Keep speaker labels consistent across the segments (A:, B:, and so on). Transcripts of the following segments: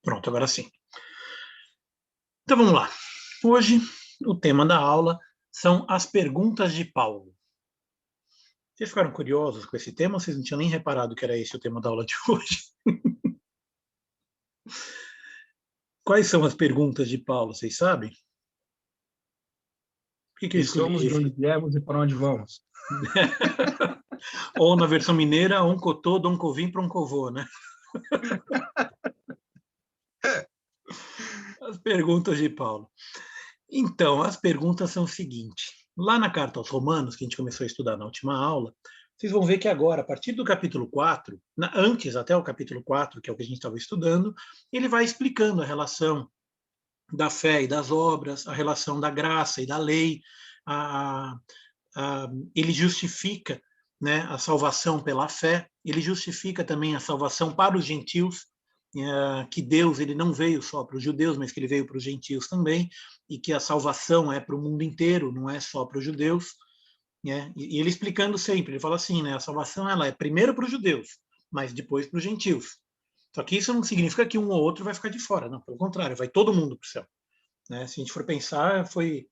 A: Pronto, agora sim. Então vamos lá. Hoje o tema da aula são as perguntas de Paulo. Vocês ficaram curiosos com esse tema ou vocês não tinham nem reparado que era esse o tema da aula de hoje? Quais são as perguntas de Paulo, vocês sabem? Por que eu
B: Quem
A: escolhi
B: somos, de onde
A: esse?
B: viemos e para onde vamos?
A: Ou na versão mineira, oncotô, doncovim, proncovô, né? As perguntas de Paulo. Então, as perguntas são o seguinte. Lá na carta aos Romanos, que a gente começou a estudar na última aula, vocês vão ver que agora, a partir do capítulo 4, antes até o capítulo 4, que é o que a gente estava estudando, ele vai explicando a relação da fé e das obras, a relação da graça e da lei, a, ele justifica, né, a salvação pela fé, ele justifica também a salvação para os gentios, que Deus ele não veio só para os judeus, mas que ele veio para os gentios também, e que a salvação é para o mundo inteiro, não é só para os judeus, né? E ele explicando sempre, ele fala assim, né, a salvação ela é primeiro para os judeus, mas depois para os gentios. Só que isso não significa que um ou outro vai ficar de fora, não, pelo contrário, vai todo mundo para o céu. Né? Se a gente for pensar, foi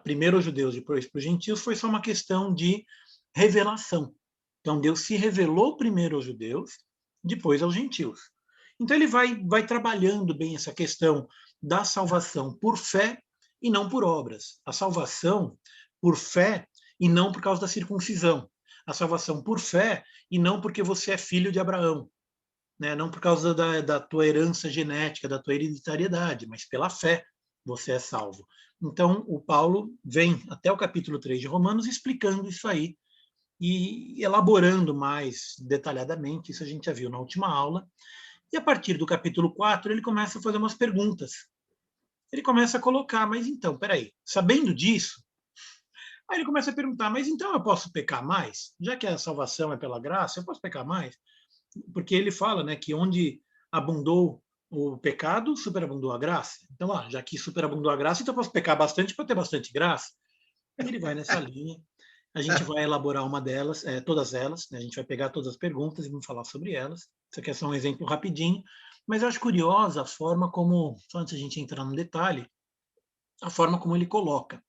A: primeiro aos judeus, depois para os gentios, foi só uma questão de revelação. Então, Deus se revelou primeiro aos judeus, depois aos gentios. Então, ele vai trabalhando bem essa questão da salvação por fé e não por obras. A salvação por fé e não por causa da circuncisão. A salvação por fé e não porque você é filho de Abraão. Né? Não por causa da tua herança genética, da tua hereditariedade, mas pela fé você é salvo. Então, o Paulo vem até o capítulo 3 de Romanos explicando isso aí e elaborando mais detalhadamente, isso a gente já viu na última aula. E a partir do capítulo 4, ele começa a fazer umas perguntas. Ele começa a colocar, mas então, peraí, sabendo disso, aí ele começa a perguntar, mas então eu posso pecar mais? Já que a salvação é pela graça, eu posso pecar mais? Porque ele fala, né, que onde abundou o pecado, superabundou a graça. Então, já que superabundou a graça, então eu posso pecar bastante para ter bastante graça. E ele vai nessa linha. A gente vai elaborar uma delas, todas elas, né? A gente vai pegar todas as perguntas e vamos falar sobre elas. Isso aqui é só um exemplo rapidinho, mas eu acho curiosa a forma como, só antes a gente entrar no detalhe, a forma como ele coloca.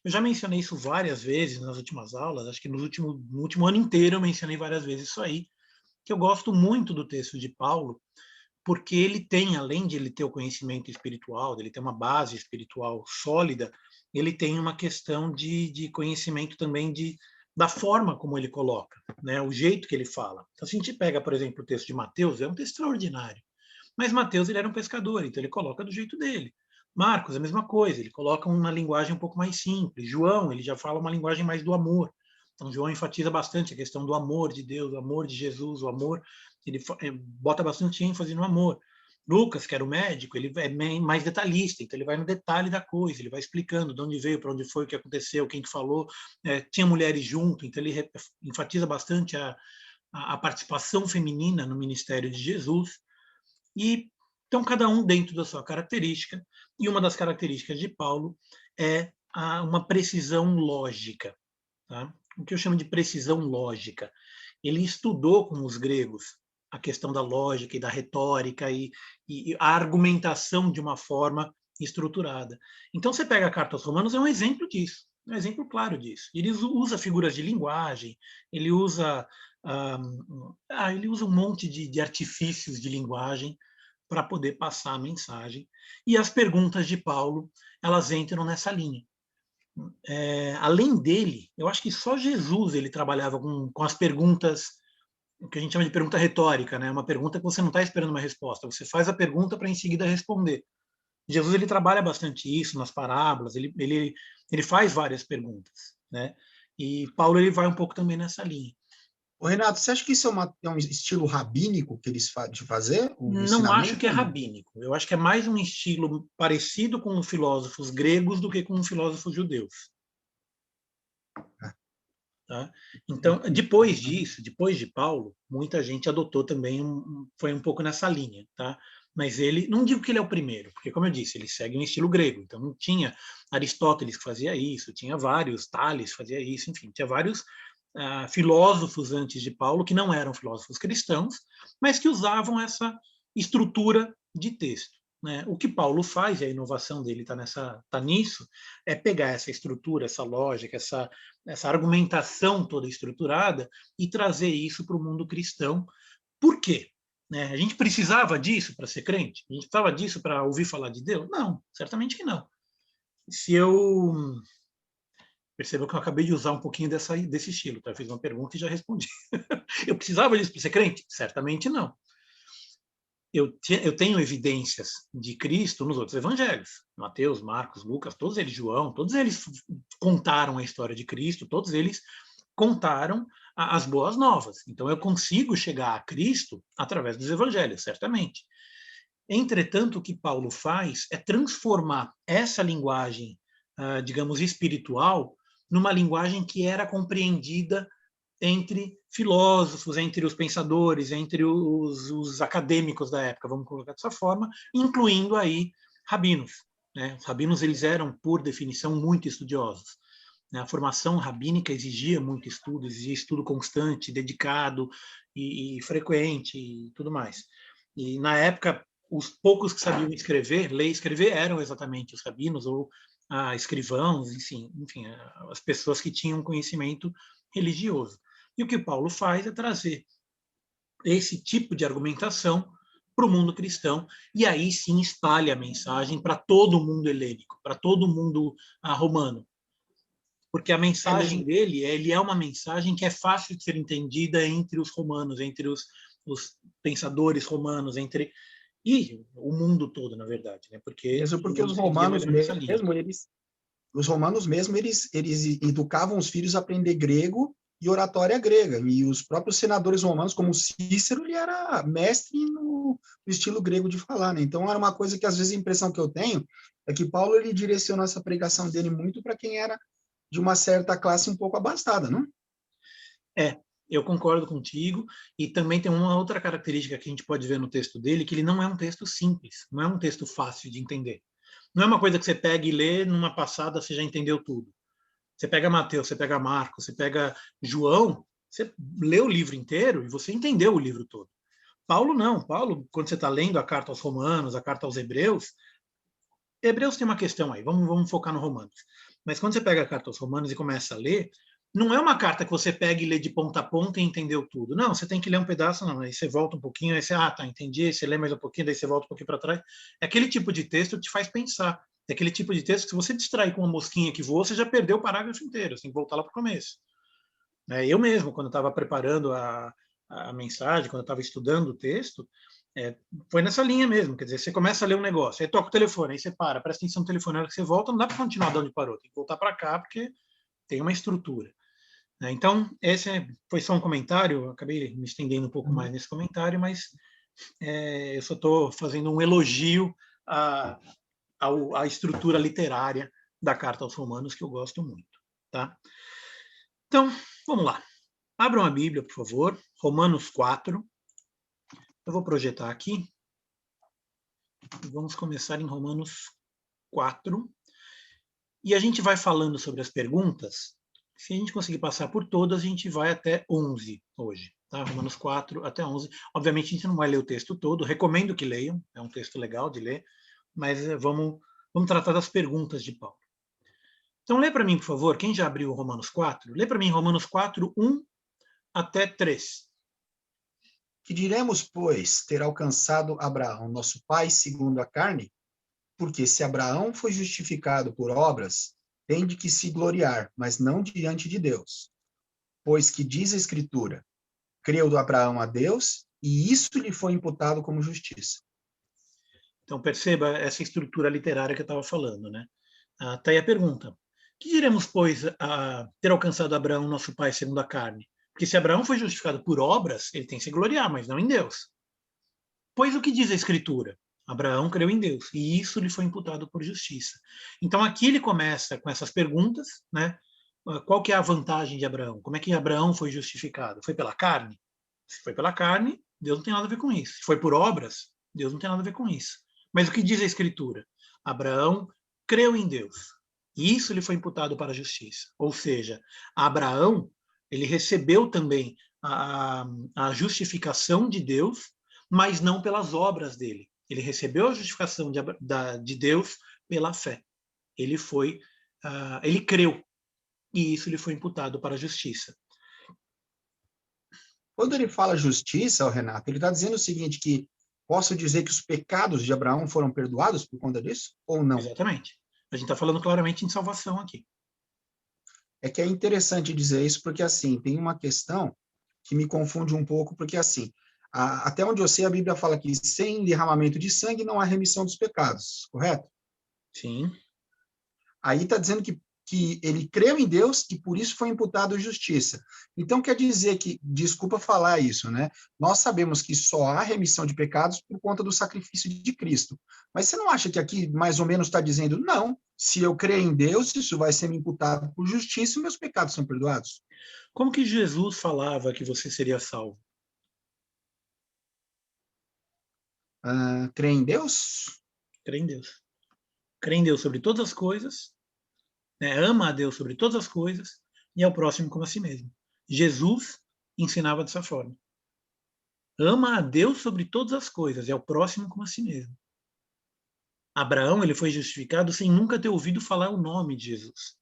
A: Eu já mencionei isso várias vezes nas últimas aulas, acho que no último ano inteiro eu mencionei várias vezes isso aí, que eu gosto muito do texto de Paulo, porque ele tem, além de ele ter o conhecimento espiritual, dele ter uma base espiritual sólida, ele tem uma questão de conhecimento também da forma como ele coloca, né, o jeito que ele fala. Então, se a gente pega, por exemplo, o texto de Mateus, é um texto extraordinário. Mas Mateus ele era um pescador, então ele coloca do jeito dele. Marcos, a mesma coisa, ele coloca uma linguagem um pouco mais simples. João, ele já fala uma linguagem mais do amor. Então, João enfatiza bastante a questão do amor de Deus, o amor de Jesus, o amor, ele bota bastante ênfase no amor. Lucas, que era o médico, ele é mais detalhista, então ele vai no detalhe da coisa, ele vai explicando de onde veio, para onde foi, o que aconteceu, quem que falou. Tinha mulheres junto, então ele enfatiza bastante a participação feminina no ministério de Jesus. E então cada um dentro da sua característica, e uma das características de Paulo é uma precisão lógica. Tá? O que eu chamo de precisão lógica. Ele estudou com os gregos a questão da lógica e da retórica e a argumentação de uma forma estruturada. Então, você pega a Carta aos Romanos, é um exemplo disso, um exemplo claro disso. Ele usa figuras de linguagem, ele usa, ele usa um monte de artifícios de linguagem para poder passar a mensagem. E as perguntas de Paulo, elas entram nessa linha. Além dele, eu acho que só Jesus ele trabalhava com as perguntas, o que a gente chama de pergunta retórica, né? Uma pergunta que você não está esperando uma resposta, você faz a pergunta para em seguida responder. Jesus ele trabalha bastante isso nas parábolas, ele faz várias perguntas, né? E Paulo ele vai um pouco também nessa linha.
B: Ô, Renato, você acha que isso é um estilo rabínico que eles de fazer, o
A: Não acho
B: ensinamento?
A: que é rabínico. Eu acho que é mais um estilo parecido com os filósofos gregos do que com os filósofos judeus. Tá? Então, depois disso, depois de Paulo, muita gente adotou também, foi um pouco nessa linha. Tá? Mas ele, não digo que ele é o primeiro, porque, como eu disse, ele segue um estilo grego. Então, não tinha Aristóteles que fazia isso, tinha vários, Tales fazia isso, enfim, tinha vários filósofos antes de Paulo que não eram filósofos cristãos, mas que usavam estrutura de texto, né? O que Paulo faz, e a inovação dele está nisso, é pegar essa estrutura, essa lógica, essa argumentação toda estruturada e trazer isso para o mundo cristão. Por quê? Né? A gente precisava disso para ser crente? A gente precisava disso para ouvir falar de Deus? Não, certamente que não. Se eu percebo que eu acabei de usar um pouquinho desse estilo, tá? Eu fiz uma pergunta e já respondi. Eu precisava disso para ser crente? Certamente não. Eu tenho evidências de Cristo nos outros evangelhos. Mateus, Marcos, Lucas, todos eles, João, todos eles contaram a história de Cristo, todos eles contaram as boas novas. Então, eu consigo chegar a Cristo através dos evangelhos, certamente. Entretanto, o que Paulo faz é transformar essa linguagem, digamos, espiritual, numa linguagem que era compreendida entre filósofos, entre os pensadores, entre os acadêmicos da época, vamos colocar dessa forma, incluindo aí rabinos. Né? Os rabinos, eles eram, por definição, muito estudiosos. Né? A formação rabínica exigia muito estudo, exigia estudo constante, dedicado e frequente e tudo mais. E, na época, os poucos que sabiam escrever, ler e escrever, eram exatamente os rabinos ou escrivãos, enfim, as pessoas que tinham conhecimento religioso. E o que Paulo faz é trazer esse tipo de argumentação para o mundo cristão, e aí sim espalha a mensagem para todo o mundo helênico, para todo o mundo romano. Porque a mensagem dele, ele é uma mensagem que é fácil de ser entendida entre os romanos, entre os pensadores romanos, e o mundo todo, na verdade, né? Porque
B: os romanos mesmo, eles educavam os filhos a aprender grego e oratória grega, e os próprios senadores romanos, como Cícero, ele era mestre no estilo grego de falar, né? Então, era uma coisa que, às vezes, a impressão que eu tenho é que Paulo, ele direcionou essa pregação dele muito para quem era de uma certa classe um pouco abastada, não?
A: Eu concordo contigo, e também tem uma outra característica que a gente pode ver no texto dele, que ele não é um texto simples, não é um texto fácil de entender. Não é uma coisa que você pega e lê numa passada, você já entendeu tudo. Você pega Mateus, você pega Marcos, você pega João, você lê o livro inteiro e você entendeu o livro todo. Paulo não. Paulo, quando você está lendo a carta aos Romanos, a carta aos Hebreus tem uma questão aí, vamos focar no Romanos. Mas quando você pega a carta aos Romanos e começa a ler, não é uma carta que você pega e lê de ponta a ponta e entendeu tudo. Não, você tem que ler um pedaço, não. Aí você volta um pouquinho, aí você, tá, entendi, aí você lê mais um pouquinho, daí você volta um pouquinho para trás. É aquele tipo de texto que te faz pensar. É aquele tipo de texto que, se você distrair com uma mosquinha que voa, você já perdeu o parágrafo inteiro, você tem que voltar lá para o começo. Eu mesmo, quando estava preparando a mensagem, quando eu estava estudando o texto, foi nessa linha mesmo. Quer dizer, você começa a ler um negócio, aí toca o telefone, aí você presta atenção no telefone, na hora que você volta, não dá para continuar de onde parou, tem que voltar para cá, porque tem uma estrutura. Então, esse foi só um comentário, acabei me estendendo um pouco mais nesse comentário, mas eu só estou fazendo um elogio à estrutura literária da Carta aos Romanos, que eu gosto muito. Tá? Então, vamos lá. Abram a Bíblia, por favor, Romanos 4. Eu vou projetar aqui. E vamos começar em Romanos 4. E a gente vai falando sobre as perguntas. Se a gente conseguir passar por todas, a gente vai até 11 hoje. Tá? Romanos 4 até 11. Obviamente, a gente não vai ler o texto todo. Recomendo que leiam. É um texto legal de ler. Mas vamos tratar das perguntas de Paulo. Então, lê para mim, por favor. Quem já abriu Romanos 4? Lê para mim Romanos 4, 1 até 3.
B: Que diremos, pois, ter alcançado Abraão, nosso pai, segundo a carne? Porque se Abraão foi justificado por obras, tem de que se gloriar, mas não diante de Deus. Pois que diz a Escritura, creu do Abraão a Deus, e isso lhe foi imputado como justiça.
A: Então, perceba essa estrutura literária que eu estava falando, né? Tá aí a pergunta. Que diremos, pois, a ter alcançado Abraão, nosso pai, segundo a carne? Porque se Abraão foi justificado por obras, ele tem que se gloriar, mas não em Deus. Pois o que diz a Escritura? Abraão creu em Deus, e isso lhe foi imputado por justiça. Então, aqui ele começa com essas perguntas, né? Qual que é a vantagem de Abraão? Como é que Abraão foi justificado? Foi pela carne? Se foi pela carne, Deus não tem nada a ver com isso. Se foi por obras, Deus não tem nada a ver com isso. Mas o que diz a Escritura? Abraão creu em Deus, e isso lhe foi imputado para a justiça. Ou seja, Abraão, ele recebeu também a justificação de Deus mas não pelas obras dele. Ele recebeu a justificação de Deus pela fé. Ele creu, e isso lhe foi imputado para a justiça.
B: Quando ele fala justiça, o Renato, ele está dizendo o seguinte, que posso dizer que os pecados de Abraão foram perdoados por conta disso, ou não?
A: Exatamente. A gente está falando claramente em salvação aqui.
B: É que é interessante dizer isso, porque, assim, tem uma questão que me confunde um pouco, porque, assim, até onde eu sei, a Bíblia fala que sem derramamento de sangue não há remissão dos pecados, correto?
A: Sim.
B: Aí está dizendo que ele creu em Deus e por isso foi imputado justiça. Então quer dizer que, desculpa falar isso, né? Nós sabemos que só há remissão de pecados por conta do sacrifício de Cristo. Mas você não acha que aqui mais ou menos está dizendo, não, se eu crer em Deus, isso vai ser me imputado por justiça e meus pecados são perdoados?
A: Como que Jesus falava que você seria salvo?
B: Crer em Deus?
A: Crê em Deus. Crê em Deus sobre todas as coisas, né? Ama a Deus sobre todas as coisas e ao próximo como a si mesmo. Jesus ensinava dessa forma. Ama a Deus sobre todas as coisas e ao próximo como a si mesmo. Abraão, ele foi justificado sem nunca ter ouvido falar o nome de Jesus.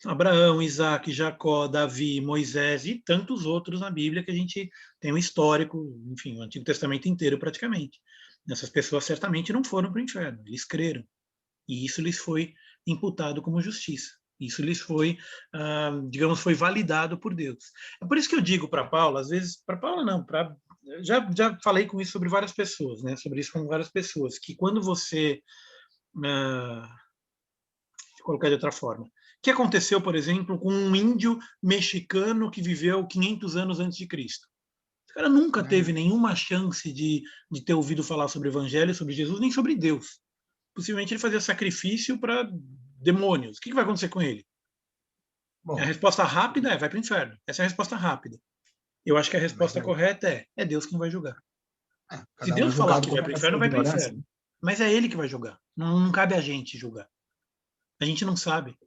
A: Abraão, Isaac, Jacó, Davi, Moisés e tantos outros na Bíblia que a gente tem um histórico, enfim, o Antigo Testamento inteiro praticamente. Essas pessoas certamente não foram para o inferno, eles creram. E isso lhes foi imputado como justiça. Isso lhes foi, digamos, foi validado por Deus. É por isso que eu digo para Paulo, às vezes, para Paulo não, já falei com isso sobre várias pessoas, né? Sobre isso com várias pessoas, que quando você, vou colocar de outra forma, o que aconteceu, por exemplo, com um índio mexicano que viveu 500 anos antes de Cristo? O cara nunca teve nenhuma chance de ter ouvido falar sobre o Evangelho, sobre Jesus, nem sobre Deus. Possivelmente ele fazia sacrifício para demônios. O que vai acontecer com ele? A
B: Bom,
A: resposta rápida vai para o inferno. Essa é a resposta rápida. Eu acho que a
B: mas
A: resposta
B: aí,
A: correta é Deus quem vai julgar. Se
B: cada um é
A: Deus falar
B: julgado
A: que vai para o
B: conforme a
A: inferno,
B: sua
A: vai para o
B: ignorância,
A: inferno.
B: né?
A: Mas é ele que vai julgar. Não cabe a gente julgar. A gente não sabe.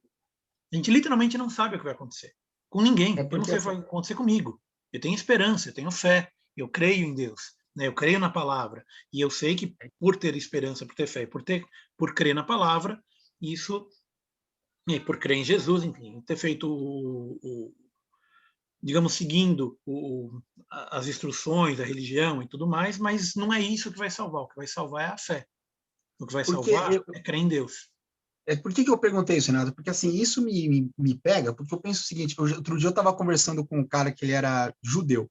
A: A gente literalmente não sabe o que vai acontecer. Com
B: É
A: ninguém. Eu não
B: porque
A: sei o que vai acontecer comigo. Eu tenho esperança, eu tenho fé, eu creio em Deus, né? Eu creio na palavra. E eu sei que por ter esperança, por ter fé, por crer na palavra, isso, e por crer em Jesus, enfim, ter feito digamos, seguindo as instruções da religião e tudo mais, mas não é isso que vai salvar. O que vai salvar é a fé. O que vai
B: porque
A: salvar
B: eu,
A: é crer em Deus.
B: por que eu perguntei isso, Renato? Porque, assim, isso me pega, porque eu penso o seguinte, outro dia eu estava conversando com um cara que ele era judeu,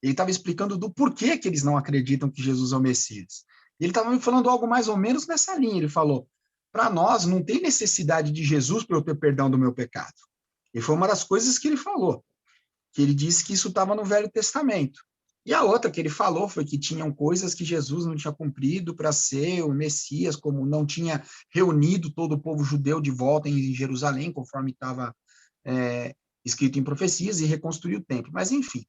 B: ele estava explicando do porquê que eles não acreditam que Jesus é o Messias. E ele estava me falando algo mais ou menos nessa linha, ele falou, para nós não tem necessidade de Jesus para eu ter perdão do meu pecado. E foi uma das coisas que ele falou, que ele disse que isso estava no Velho Testamento. E a outra que ele falou foi que tinham coisas que Jesus não tinha cumprido para ser o Messias, como não tinha reunido todo o povo judeu de volta em Jerusalém, conforme estava escrito em profecias, e reconstruiu o templo. Mas, enfim,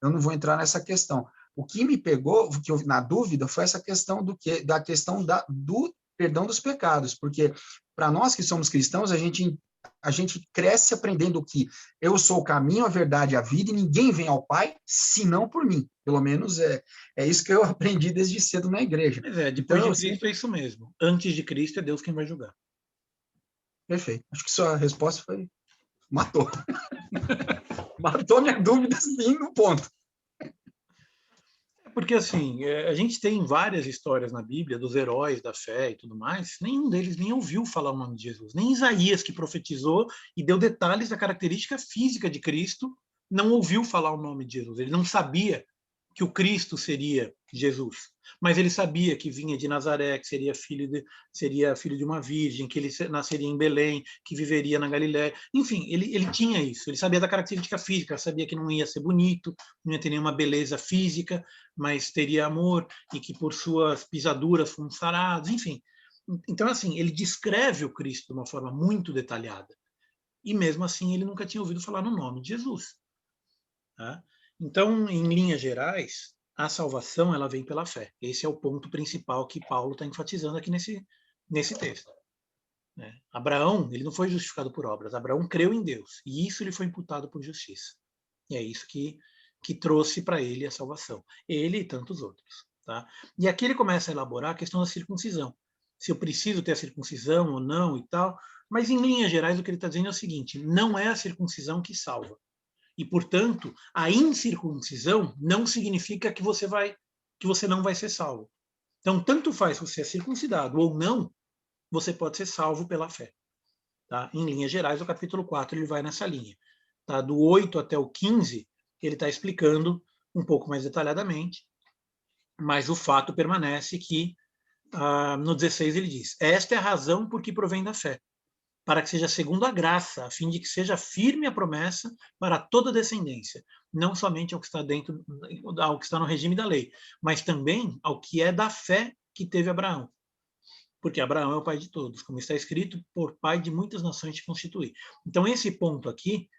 B: eu não vou entrar nessa questão. O que me pegou, que eu, na dúvida, foi essa questão da questão do perdão dos pecados, porque para nós que somos cristãos, a gente cresce aprendendo que eu sou o caminho, a verdade e a vida, e ninguém vem ao Pai senão por mim. Pelo menos é isso que eu aprendi desde cedo na igreja.
A: Mas depois
B: Então,
A: de
B: eu
A: Cristo
B: sempre...
A: é isso mesmo. Antes de Cristo é Deus quem vai julgar.
B: Perfeito. Acho que sua resposta foi... Matou. Matou minha dúvida, sim, no ponto.
A: Porque, assim, a gente tem várias histórias na Bíblia dos heróis da fé e tudo mais, nenhum deles nem ouviu falar o nome de Jesus. Nem Isaías, que profetizou e deu detalhes da característica física de Cristo, não ouviu falar o nome de Jesus. Ele não sabia que o Cristo seria Jesus. Mas ele sabia que vinha de Nazaré, que seria filho de uma virgem, que ele nasceria em Belém, que viveria na Galiléia. Enfim, ele tinha isso. Ele sabia da característica física, sabia que não ia ser bonito, não ia ter nenhuma beleza física, mas teria amor e que por suas pisaduras fomos sarados. Enfim, então, assim, ele descreve o Cristo de uma forma muito detalhada. E mesmo assim, ele nunca tinha ouvido falar no nome de Jesus. Tá? Então, em linhas gerais, a salvação ela vem pela fé. Esse é o ponto principal que Paulo está enfatizando aqui nesse texto. Né? Abraão, ele não foi justificado por obras. Abraão creu em Deus e isso lhe foi imputado por justiça. E é isso que trouxe para ele a salvação. Ele e tantos outros. Tá? E aqui ele começa a elaborar a questão da circuncisão. Se eu preciso ter a circuncisão ou não e tal. Mas, em linhas gerais, o que ele está dizendo é o seguinte: não é a circuncisão que salva. E, portanto, a incircuncisão não significa que você não vai ser salvo. Então, tanto faz você ser circuncidado ou não, você pode ser salvo pela fé. Tá? Em linhas gerais, o capítulo 4 ele vai nessa linha. Tá? Do 8 até o 15, ele está explicando um pouco mais detalhadamente, mas o fato permanece que no 16 ele diz: esta é a razão por que provém da fé, para que seja segundo a graça, a fim de que seja firme a promessa para toda descendência, não somente ao que está dentro, ao que está no regime da lei, mas também ao que é da fé que teve Abraão. Porque Abraão é o pai de todos, como está escrito, por pai de muitas nações te constituir. Então, esse ponto aqui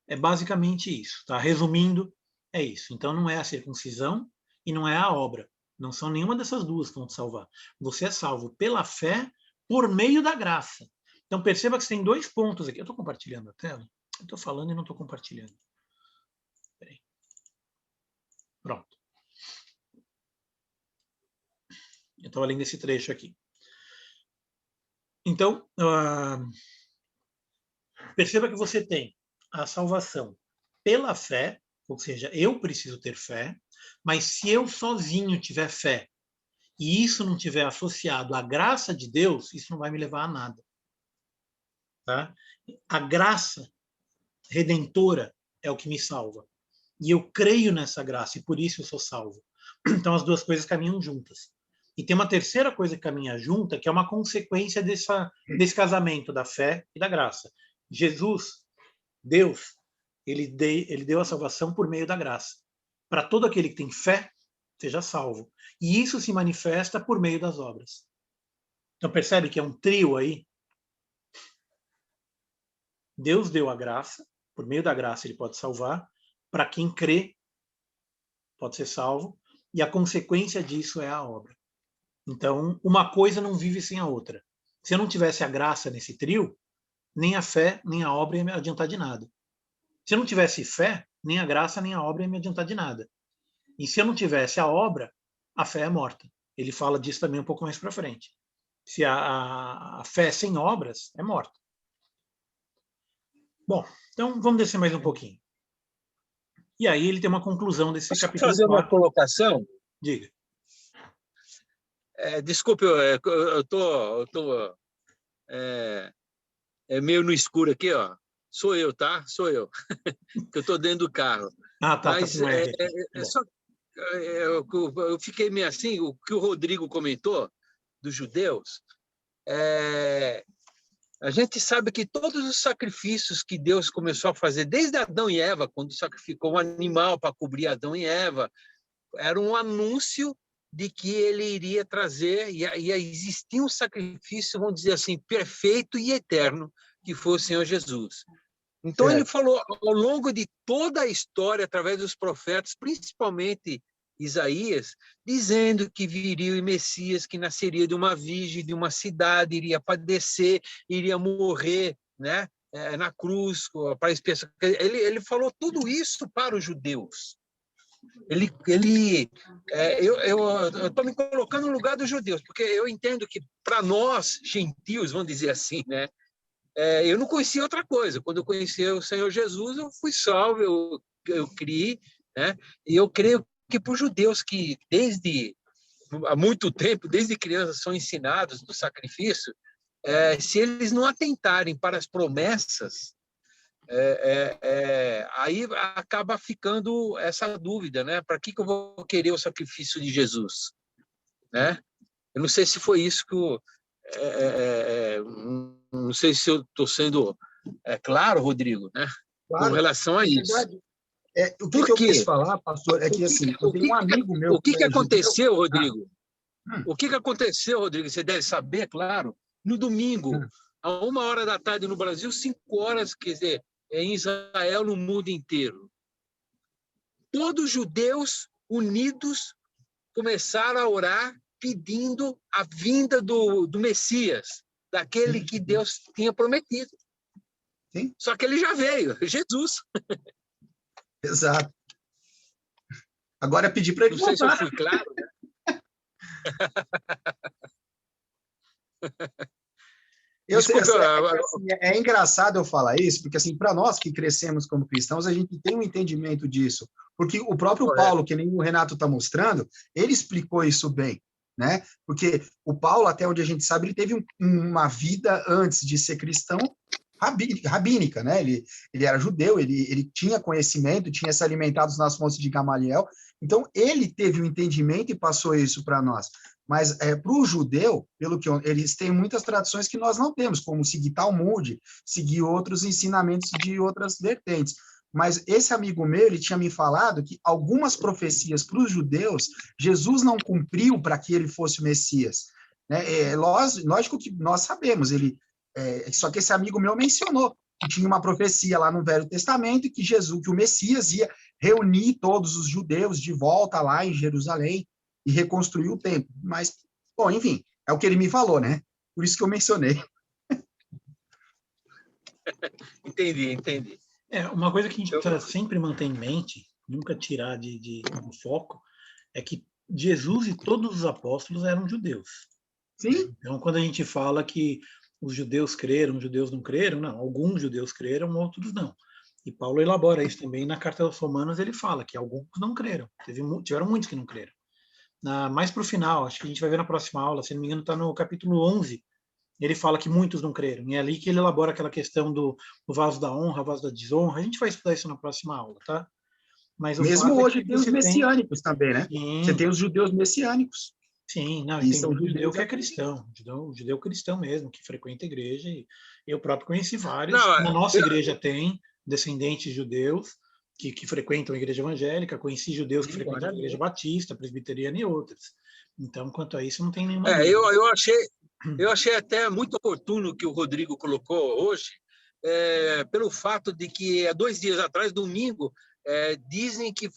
A: é basicamente isso, tá? Resumindo, é isso. Então, não é a circuncisão e não é a obra. Não são nenhuma dessas duas que vão te salvar. Você é salvo pela fé por meio da graça. Então, perceba que você tem 2 pontos aqui. Eu estou compartilhando a tela? Eu estou falando e não estou compartilhando. Peraí. Pronto. Eu estava lendo esse trecho aqui. Então, perceba que você tem a salvação pela fé, ou seja, eu preciso ter fé, mas se eu sozinho tiver fé e isso não tiver associado à graça de Deus, isso não vai me levar a nada. Tá? A graça redentora é o que me salva. E eu creio nessa graça e por isso eu sou salvo. Então as duas coisas caminham juntas. E tem uma terceira coisa que caminha junta, que é uma consequência desse casamento da fé e da graça. Jesus, Deus, ele deu a salvação por meio da graça. Para todo aquele que tem fé, seja salvo. E isso se manifesta por meio das obras. Então percebe que é um trio aí? Deus deu a graça, por meio da graça ele pode salvar, para quem crê pode ser salvo, e a consequência disso é a obra. Então, uma coisa não vive sem a outra. Se eu não tivesse a graça nesse trio, nem a fé, nem a obra ia me adiantar de nada. Se eu não tivesse fé, nem a graça, nem a obra ia me adiantar de nada. E se eu não tivesse a obra, a fé é morta. Ele fala disso também um pouco mais para frente. Se a fé sem obras é morta. Bom, então vamos descer mais um pouquinho. E aí ele tem uma conclusão desse
C: Posso
A: capítulo
C: fazer
A: 4.
C: uma colocação?
A: Diga.
C: Desculpe, eu tô meio no escuro aqui, ó. Sou eu, tá? Sou eu. Que eu estou dentro do carro.
A: Tá
C: Mas
A: com R aqui.
C: eu fiquei meio assim, o que o Rodrigo comentou dos judeus, a gente sabe que todos os sacrifícios que Deus começou a fazer, desde Adão e Eva, quando sacrificou um animal para cobrir Adão e Eva, era um anúncio de que ele iria trazer, ia existir um sacrifício, vamos dizer assim, perfeito e eterno, que foi o Senhor Jesus. Então, ele falou, ao longo de toda a história, através dos profetas, principalmente Isaías, dizendo que viria o Messias, que nasceria de uma virgem, de uma cidade, iria padecer, iria morrer, né, na cruz, para expiação. Ele falou tudo isso para os judeus. Eu estou me colocando no lugar dos judeus, porque eu entendo que, para nós, gentios, vamos dizer assim, né, eu não conhecia outra coisa. Quando eu conheci o Senhor Jesus, eu fui salvo, eu criei, né? E eu creio que para os judeus que, desde há muito tempo, desde crianças, são ensinados do sacrifício, se eles não atentarem para as promessas, aí acaba ficando essa dúvida, né? Para que eu vou querer o sacrifício de Jesus? Né? Eu não sei se foi isso que não sei se eu estou sendo claro, Rodrigo, né?
B: Claro,
C: Com relação a isso.
B: Verdade. O que eu quis falar, pastor, é que assim, eu tenho um amigo meu.
C: O que aconteceu,
B: judeu.
C: Rodrigo? O que aconteceu, Rodrigo? Você deve saber, claro. No domingo, a 1h da tarde no Brasil, 5h, quer dizer, em Israel, no mundo inteiro. Todos os judeus unidos começaram a orar pedindo a vinda do Messias, daquele que Deus tinha prometido.
B: Sim.
C: Só que ele já veio, Jesus.
B: Exato. Agora é pedir para ele
C: voltar. Não sei se eu fui claro, né?
B: Eu sei,
C: Desculpa,
B: assim, é engraçado eu falar isso, porque assim, para nós que crescemos como cristãos, a gente tem um entendimento disso. Porque o próprio
C: correto.
B: Paulo, que nem o Renato está mostrando, ele explicou isso bem, né? Porque o Paulo, até onde a gente sabe, ele teve uma vida antes de ser cristão rabínica, né? Ele era judeu, ele tinha conhecimento, tinha se alimentado nas fontes de Gamaliel, então ele teve o entendimento e passou isso para nós. Mas para o judeu, eles têm muitas tradições que nós não temos, como seguir Talmud, seguir outros ensinamentos de outras vertentes. Mas esse amigo meu, ele tinha me falado que algumas profecias para os judeus, Jesus não cumpriu para que ele fosse o Messias. Né? Lógico que nós sabemos, só que esse amigo meu mencionou que tinha uma profecia lá no Velho Testamento que Jesus, que o Messias ia reunir todos os judeus de volta lá em Jerusalém e reconstruir o templo. Mas, bom, enfim, é o que ele me falou, né? Por isso que eu mencionei.
C: Entendi.
A: Uma coisa que a gente precisa sempre manter em mente, nunca tirar de foco, é que Jesus e todos os apóstolos eram judeus.
B: Sim.
A: Então, quando a gente fala que os judeus creram, os judeus não creram, não, alguns judeus creram, outros não. E Paulo elabora isso também na Carta aos Romanos, ele fala que alguns não creram, tiveram muitos que não creram. Mais para o final, acho que a gente vai ver na próxima aula, se não me engano está no capítulo 11, ele fala que muitos não creram, e é ali que ele elabora aquela questão do vaso da honra, vaso da desonra, a gente vai estudar isso na próxima aula, tá? Mas
B: mesmo hoje tem os messiânicos também, né?
A: Sim.
B: Você tem os judeus messiânicos.
A: Sim, não, e tem um judeu que é cristão, judeu cristão mesmo, que frequenta a igreja, e eu próprio conheci vários. Na nossa igreja tem descendentes judeus que frequentam a igreja evangélica, conheci judeus que frequentam a igreja batista, presbiteriana e outras. Então, quanto a isso, não tem nenhuma dúvida.
C: Eu achei até muito oportuno o que o Rodrigo colocou hoje, pelo fato de que há 2 dias atrás, domingo, dizem que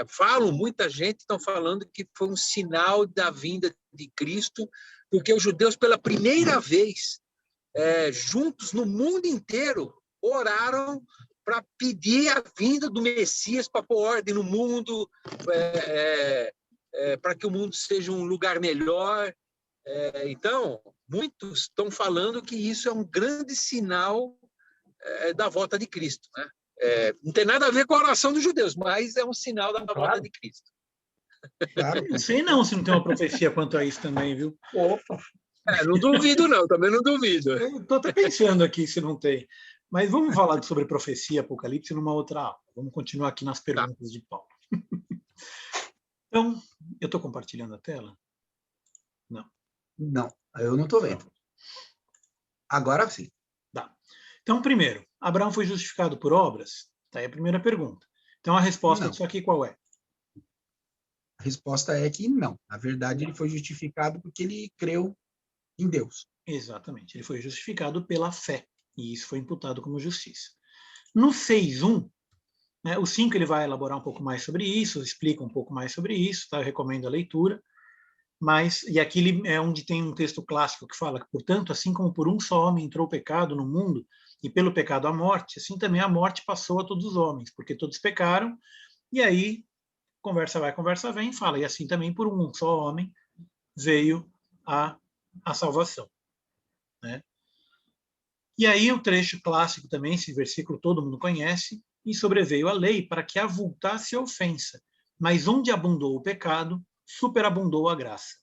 C: falam, muita gente estão falando que foi um sinal da vinda de Cristo, porque os judeus, pela primeira vez, juntos no mundo inteiro, oraram para pedir a vinda do Messias, para pôr ordem no mundo, para que o mundo seja um lugar melhor. Então, muitos estão falando que isso é um grande sinal da volta de Cristo, né? Não tem nada a ver com a oração dos judeus, mas é um sinal da volta de Cristo.
A: Claro, não sei não se não tem uma profecia quanto a isso também, viu?
B: Opa!
C: Não duvido não, também não duvido.
A: Eu estou até pensando aqui se não tem. Mas vamos falar sobre profecia, Apocalipse, numa outra aula. Vamos continuar aqui nas perguntas de Paulo. Então, eu estou compartilhando a tela?
B: Não, eu não estou vendo. Agora sim.
A: Tá. Então, primeiro, Abraão foi justificado por obras? Tá aí a primeira pergunta. Então, a resposta disso aqui qual é?
B: A resposta é que não. Na verdade, ele foi justificado porque ele creu em Deus.
A: Exatamente. Ele foi justificado pela fé. E isso foi imputado como justiça. No 6.1, né, o 5 ele vai elaborar um pouco mais sobre isso, explica um pouco mais sobre isso, tá? Eu recomendo a leitura. E aqui é onde tem um texto clássico que fala que, portanto, assim como por um só homem entrou o pecado no mundo, e pelo pecado a morte, assim também a morte passou a todos os homens, porque todos pecaram, e aí, conversa vai, conversa vem, fala, e assim também por um só homem veio a salvação. Né? E aí o trecho clássico também, esse versículo todo mundo conhece, e sobreveio a lei para que avultasse a ofensa, mas onde abundou o pecado, superabundou a graça.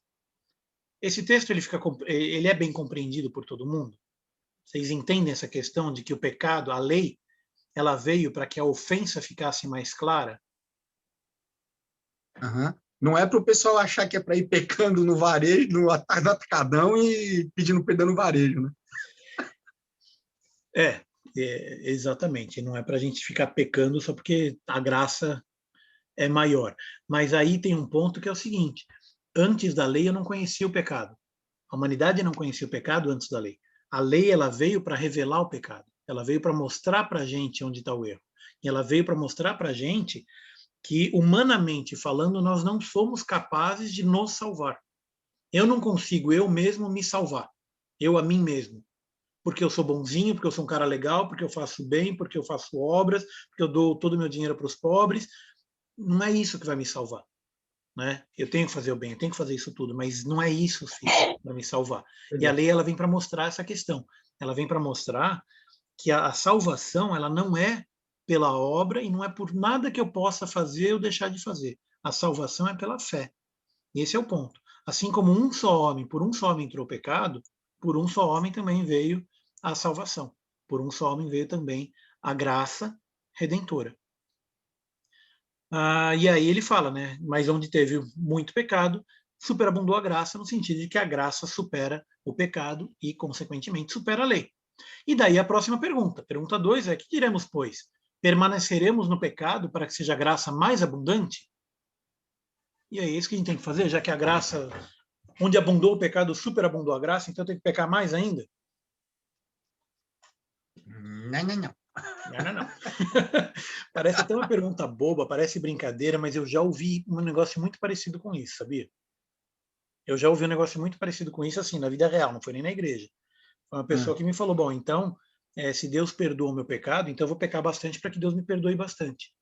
A: Esse texto ele é bem compreendido por todo mundo? Vocês entendem essa questão de que o pecado, a lei, ela veio para que a ofensa ficasse mais clara?
B: Uhum. Não é para o pessoal achar que é para ir pecando no varejo, no atacadão e pedindo perdão no varejo, né?
A: Exatamente. Não é para a gente ficar pecando só porque a graça é maior. Mas aí tem um ponto que é o seguinte: antes da lei eu não conhecia o pecado. A humanidade não conhecia o pecado antes da lei. A lei ela veio para revelar o pecado. Ela veio para mostrar para a gente onde está o erro. E ela veio para mostrar para a gente que, humanamente falando, nós não somos capazes de nos salvar. Eu não consigo eu mesmo me salvar. Eu a mim mesmo. Porque eu sou bonzinho, porque eu sou um cara legal, porque eu faço bem, porque eu faço obras, porque eu dou todo o meu dinheiro para os pobres. Não é isso que vai me salvar. né? Eu tenho que fazer o bem, eu tenho que fazer isso tudo, mas não é isso para me salvar. E a
B: Verdade.
A: lei ela vem para mostrar essa questão. Ela vem para mostrar que a salvação ela não é pela obra e não é por nada que eu possa fazer ou deixar de fazer. A salvação é pela fé. E esse é o ponto. Assim como um só homem, por um só homem entrou o pecado, por um só homem também veio a salvação. Por um só homem veio também a graça redentora. E aí ele fala, né? Mas onde teve muito pecado, superabundou a graça, no sentido de que a graça supera o pecado e, consequentemente, supera a lei. E daí a próxima pergunta. Pergunta 2 é: que diremos, pois? Permaneceremos no pecado para que seja a graça mais abundante? E é isso que a gente tem que fazer, já que a graça, onde abundou o pecado, superabundou a graça, então tem que pecar mais ainda?
B: Não, não, não.
A: Não. Parece até uma pergunta boba, parece brincadeira, mas eu já ouvi um negócio muito parecido com isso, sabia? Eu já ouvi um negócio muito parecido com isso, assim, na vida real, não foi nem na igreja. Foi uma pessoa que me falou, bom, então, se Deus perdoa o meu pecado, então eu vou pecar bastante para que Deus me perdoe bastante.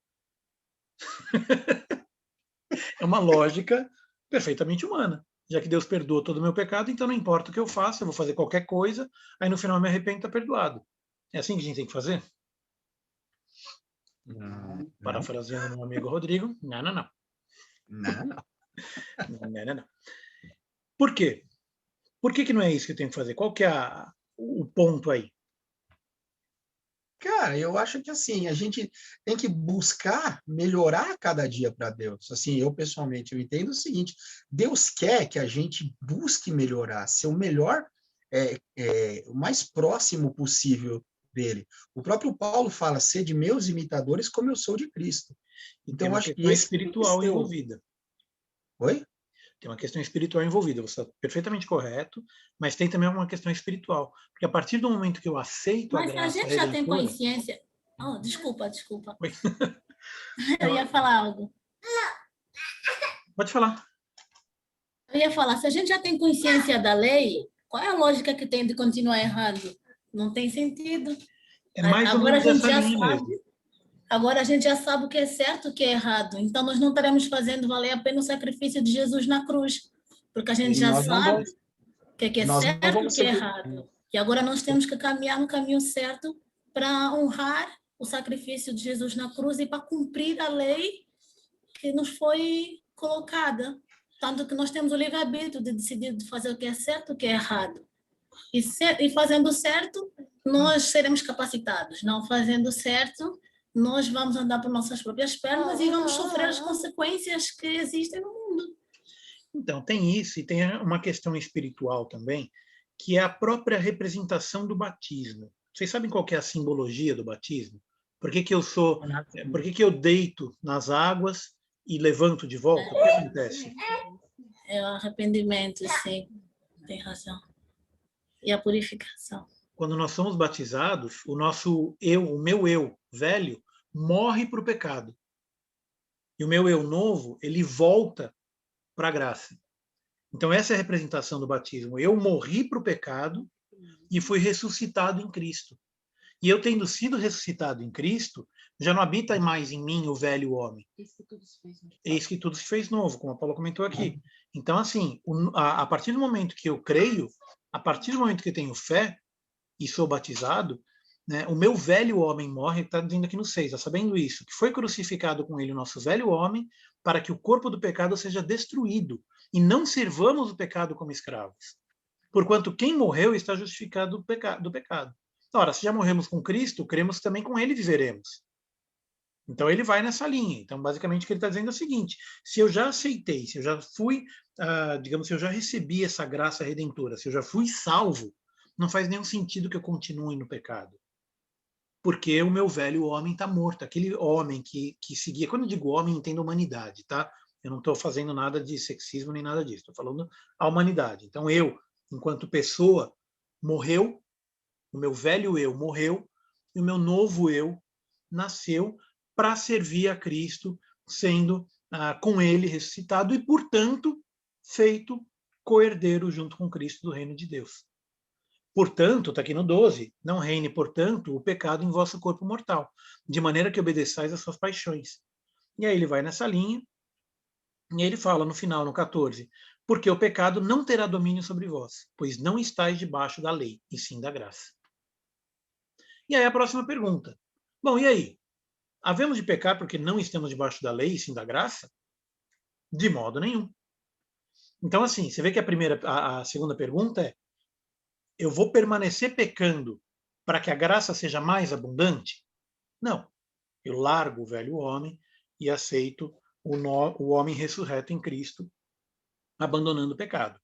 A: É uma lógica perfeitamente humana. Já que Deus perdoa todo o meu pecado, então não importa o que eu faça, eu vou fazer qualquer coisa, aí no final eu me arrependo e está perdoado. É assim que a gente tem que fazer?
B: Não.
A: Parafraseando meu amigo Rodrigo, não.
B: Não, não.
A: Não. Por quê? Por que não é isso que eu tenho que fazer? Qual que é o ponto aí?
B: Cara, eu acho que assim, a gente tem que buscar melhorar cada dia para Deus. Assim, eu pessoalmente eu entendo o seguinte: Deus quer que a gente busque melhorar, ser o melhor, o mais próximo possível dele. O próprio Paulo fala: sede meus imitadores, como eu sou de Cristo.
A: Tem
B: Então, eu
A: uma
B: acho que
A: questão
B: esse tem que
A: espiritual
B: ser o.
A: envolvida.
B: Oi?
A: Tem uma questão espiritual envolvida. Você está perfeitamente correto, mas tem também uma questão espiritual. Porque a partir do momento que eu aceito a
D: Mas a
A: graça
D: gente já tem
A: redentora...
D: consciência. Oh, desculpa.
A: Oi?
D: Eu ia falar algo.
A: Pode falar.
D: Eu ia falar, se a gente já tem consciência da lei, qual é a lógica que tem de continuar errado? Não tem sentido.
A: É mais ou
D: Agora a
A: menos
D: gente
A: essa
D: já
A: linha
D: sabe,
A: mesmo.
D: agora a gente já sabe o que é certo e o que é errado. Então nós não estaremos fazendo valer a pena o sacrifício de Jesus na cruz, porque a gente
B: E
D: já
B: nós não
D: sabe
B: vamos,
D: o que é
B: nós não
D: certo e o
B: vamos
D: que é
B: seguir.
D: errado. E agora nós temos que caminhar no caminho certo para honrar o sacrifício de Jesus na cruz e para cumprir a lei que nos foi colocada. Tanto que nós temos o livre-arbítrio de decidir fazer o que é certo e o que é errado. E fazendo certo, nós seremos capacitados. Não fazendo certo, nós vamos andar por nossas próprias pernas e vamos sofrer as consequências que existem no mundo.
A: Então, tem isso, e tem uma questão espiritual também, que é a própria representação do batismo. Vocês sabem qual que é a simbologia do batismo? Por que que eu deito nas águas e levanto de volta? O que acontece?
D: É o arrependimento, sim, tem razão. E a purificação.
A: Quando nós somos batizados, o meu eu velho, morre para o pecado. E o meu eu novo, ele volta para a graça. Então, essa é a representação do batismo. Eu morri para o pecado e fui ressuscitado em Cristo. E eu, tendo sido ressuscitado em Cristo, já não habita mais em mim o velho homem. Eis que tudo se fez novo, como a Paula comentou aqui. Então, assim, a partir do momento que eu creio, a partir do momento que eu tenho fé e sou batizado, né, o meu velho homem morre, está dizendo aqui no 6, tá sabendo isso, que foi crucificado com ele o nosso velho homem, para que o corpo do pecado seja destruído, e não servamos o pecado como escravos. Porquanto quem morreu está justificado do pecado. Ora, se já morremos com Cristo, cremos que também com ele viveremos. Então ele vai nessa linha. Então, basicamente, o que ele está dizendo é o seguinte: se eu já aceitei, se eu já fui, digamos, se eu já recebi essa graça redentora, se eu já fui salvo, não faz nenhum sentido que eu continue no pecado. Porque o meu velho homem está morto. Aquele homem que seguia. Quando eu digo homem, entendo a humanidade, tá? Eu não estou fazendo nada de sexismo nem nada disso. Estou falando a humanidade. Então eu, enquanto pessoa, morreu, o meu velho eu morreu, e o meu novo eu nasceu para servir a Cristo, sendo com ele ressuscitado e, portanto, feito co-herdeiro junto com Cristo do reino de Deus. Portanto, está aqui no 12, não reine, portanto, o pecado em vosso corpo mortal, de maneira que obedeçais às suas paixões. E aí ele vai nessa linha, E ele fala no final, no 14, porque o pecado não terá domínio sobre vós, pois não estáis debaixo da lei, e sim da graça. E aí a próxima pergunta. Bom, e aí? Havemos de pecar porque não estamos debaixo da lei, e sim da graça? De modo nenhum. Então, assim, você vê que a segunda pergunta é: eu vou permanecer pecando para que a graça seja mais abundante? Não. Eu largo o velho homem e aceito o homem ressurreto em Cristo, abandonando o pecado.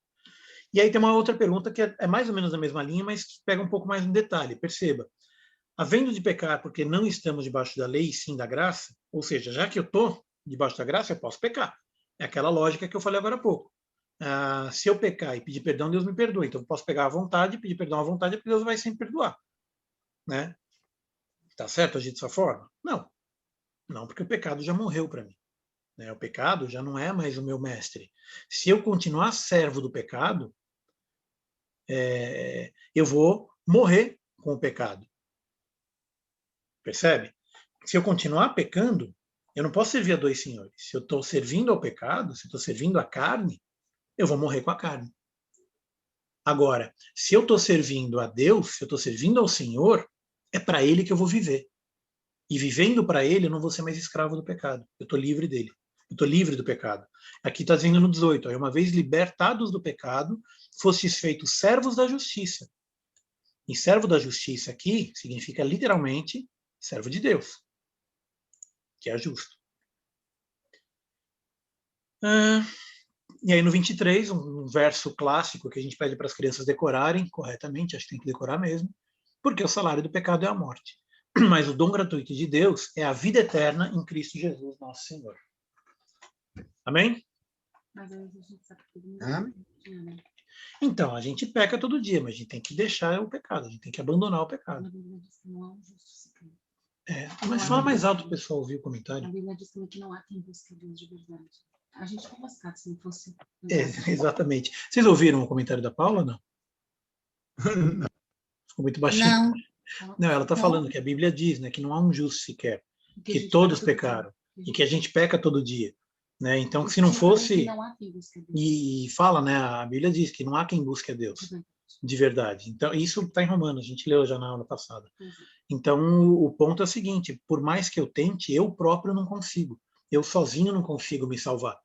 A: E aí tem uma outra pergunta que é mais ou menos na mesma linha, mas que pega um pouco mais no detalhe. Perceba, havendo de pecar porque não estamos debaixo da lei, sim da graça, ou seja, já que eu estou debaixo da graça, eu posso pecar. É aquela lógica que eu falei agora há pouco. Se eu pecar e pedir perdão, Deus me perdoa. Então eu posso pegar à vontade, pedir perdão à vontade, porque Deus vai sempre perdoar. Né? Tá certo agir dessa forma? Não. Não, porque o pecado já morreu para mim. Né? O pecado já não é mais o meu mestre. Se eu continuar servo do pecado, eu vou morrer com o pecado. Percebe? Se eu continuar pecando, eu não posso servir a dois senhores. Se eu estou servindo ao pecado, se eu estou servindo à carne, eu vou morrer com a carne. Agora, se eu estou servindo a Deus, se eu estou servindo ao Senhor, é para Ele que eu vou viver. E vivendo para Ele, eu não vou ser mais escravo do pecado. Eu estou livre dele. Eu estou livre do pecado. Aqui está dizendo no 18, uma vez libertados do pecado, fostes feitos servos da justiça. E servo da justiça aqui significa literalmente servo de Deus, que é justo. E aí no 23, um verso clássico que a gente pede para as crianças decorarem corretamente, acho que tem que decorar mesmo, porque o salário do pecado é a morte. Mas o dom gratuito de Deus é a vida eterna em Cristo Jesus, nosso Senhor. Amém?
B: Amém.
A: Então, a gente peca todo dia, mas a gente tem que deixar o pecado, a gente tem que abandonar o pecado. Mas fala mais alto, pessoal, ouvir o comentário.
E: A Bíblia diz também que não há quem busque Deus de verdade. A gente ficou lascado se não fosse.
A: Exatamente. Vocês ouviram o comentário da Paula, não? Ficou muito baixinho.
D: Não.
A: Não, ela está falando que a Bíblia diz, né, que não há um justo sequer, que todos pecaram e que a gente peca todo dia, né? Então, se não fosse e fala, né, a Bíblia diz que não há quem busque a Deus de verdade. Então, isso está em Romanos, a gente leu já na aula passada. Então, o ponto é o seguinte: por mais que eu tente, eu próprio não consigo. Eu sozinho não consigo me salvar,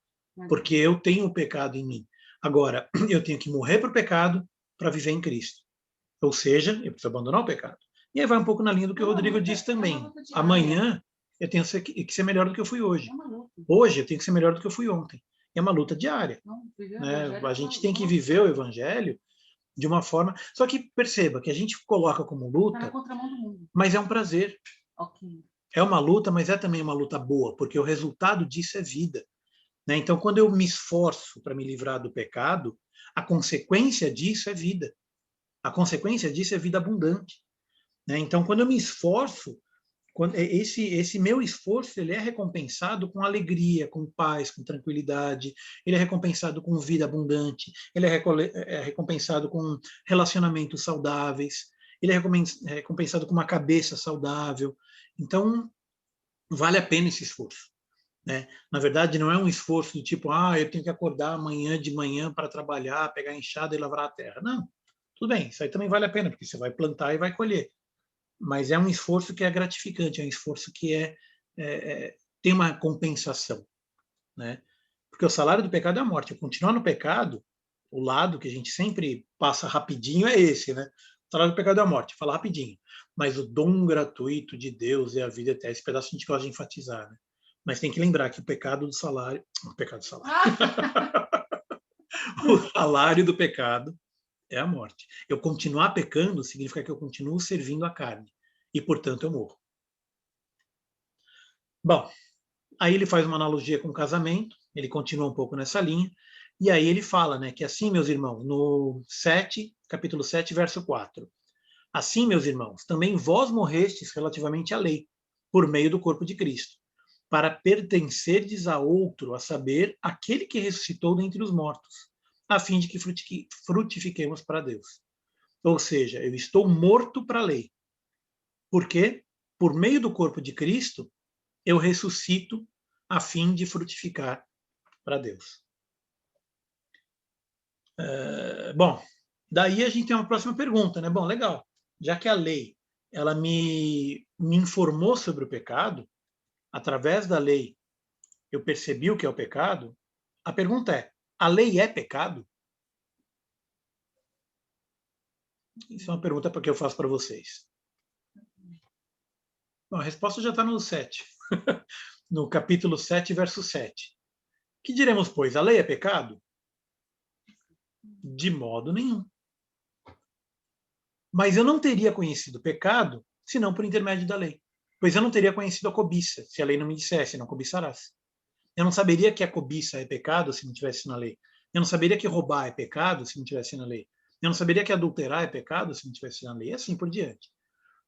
A: porque eu tenho o pecado em mim. Agora, eu tenho que morrer para o pecado para viver em Cristo. Ou seja, eu preciso abandonar o pecado. E aí vai um pouco na linha do que o Rodrigo disse também. Amanhã eu tenho que ser melhor do que eu fui hoje. Hoje eu tenho que ser melhor do que eu fui ontem. É uma luta diária. Né? A gente tem que viver o evangelho de uma forma... Só que perceba que a gente coloca como luta, mas é um prazer. É uma luta, mas é também uma luta boa, porque o resultado disso é vida. Né? Então, quando eu me esforço para me livrar do pecado, a consequência disso é vida. A consequência disso é vida abundante. Né? Então, quando eu me esforço, esse meu esforço ele é recompensado com alegria, com paz, com tranquilidade, ele é recompensado com vida abundante, ele é recompensado com relacionamentos saudáveis, ele é recompensado com uma cabeça saudável. Então, vale a pena esse esforço. Né? Na verdade, não é um esforço do tipo, eu tenho que acordar amanhã de manhã para trabalhar, pegar a enxada e lavrar a terra. Não, tudo bem, isso aí também vale a pena, porque você vai plantar e vai colher. Mas é um esforço que é gratificante, é um esforço que tem uma compensação. Né? Porque o salário do pecado é a morte. Eu continuar no pecado, o lado que a gente sempre passa rapidinho é esse, né? O salário do pecado é a morte, fala rapidinho. Mas o dom gratuito de Deus é a vida eterna. Esse pedaço a gente gosta de enfatizar, né? Mas tem que lembrar que o pecado do salário... O pecado do salário. O salário do pecado é a morte. Eu continuar pecando significa que eu continuo servindo a carne. E, portanto, eu morro. Bom, aí ele faz uma analogia com o casamento, ele continua um pouco nessa linha, e aí ele fala, né, que assim, meus irmãos, no capítulo 7, verso 4, assim, meus irmãos, também vós morrestes relativamente à lei, por meio do corpo de Cristo, para pertencerdes a outro, a saber, aquele que ressuscitou dentre os mortos, a fim de que frutifiquemos para Deus. Ou seja, eu estou morto para a lei. Por quê? Por meio do corpo de Cristo, eu ressuscito a fim de frutificar para Deus. Bom, daí a gente tem uma próxima pergunta, né? Bom, legal. Já que a lei ela me informou sobre o pecado, através da lei eu percebi o que é o pecado, a pergunta é: a lei é pecado? Isso é uma pergunta que eu faço para vocês. Bom, a resposta já está no 7. No capítulo 7, verso 7. Que diremos, pois? A lei é pecado? De modo nenhum. Mas eu não teria conhecido o pecado senão por intermédio da lei. Pois eu não teria conhecido a cobiça se a lei não me dissesse, não cobiçarás. Eu não saberia que a cobiça é pecado se não tivesse na lei. Eu não saberia que roubar é pecado se não tivesse na lei. Eu não saberia que adulterar é pecado se não tivesse na lei. E assim por diante.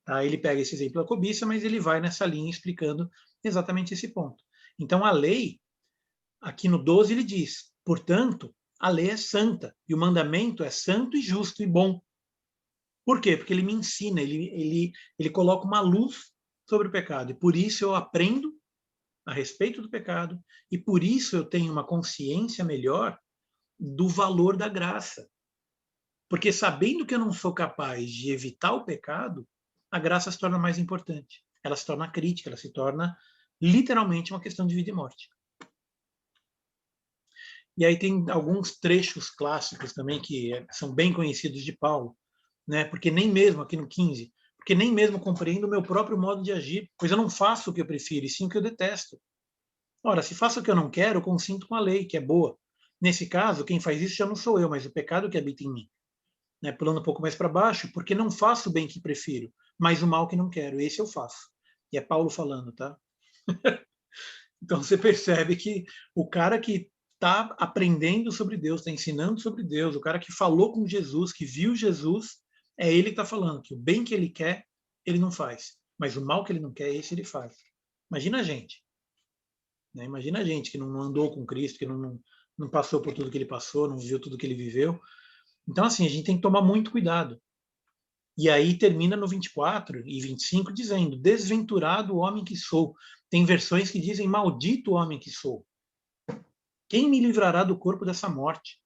A: Tá? Ele pega esse exemplo da cobiça, mas ele vai nessa linha explicando exatamente esse ponto. Então, a lei, aqui no 12, ele diz, portanto, a lei é santa, e o mandamento é santo e justo e bom. Por quê? Porque ele me ensina, ele coloca uma luz sobre o pecado, e por isso eu aprendo a respeito do pecado, e por isso eu tenho uma consciência melhor do valor da graça. Porque sabendo que eu não sou capaz de evitar o pecado, a graça se torna mais importante. Ela se torna crítica, ela se torna literalmente uma questão de vida e morte. E aí tem alguns trechos clássicos também que são bem conhecidos de Paulo, né? Porque nem mesmo, aqui no 15, porque nem mesmo compreendo o meu próprio modo de agir, pois eu não faço o que eu prefiro, e sim o que eu detesto. Ora, se faço o que eu não quero, eu consinto com a lei, que é boa. Nesse caso, quem faz isso já não sou eu, mas o pecado que habita em mim. Né? Pulando um pouco mais para baixo, porque não faço o bem que prefiro, mas o mal que não quero, esse eu faço. E é Paulo falando, tá? Então você percebe que o cara que está aprendendo sobre Deus, está ensinando sobre Deus, o cara que falou com Jesus, que viu Jesus, é ele que está falando que o bem que ele quer, ele não faz. Mas o mal que ele não quer, esse ele faz. Imagina a gente. Né? Imagina a gente que não andou com Cristo, que não passou por tudo que ele passou, não viveu tudo que ele viveu. Então, assim, a gente tem que tomar muito cuidado. E aí termina no 24 e 25 dizendo, desventurado o homem que sou. Tem versões que dizem, maldito o homem que sou. Quem me livrará do corpo dessa morte?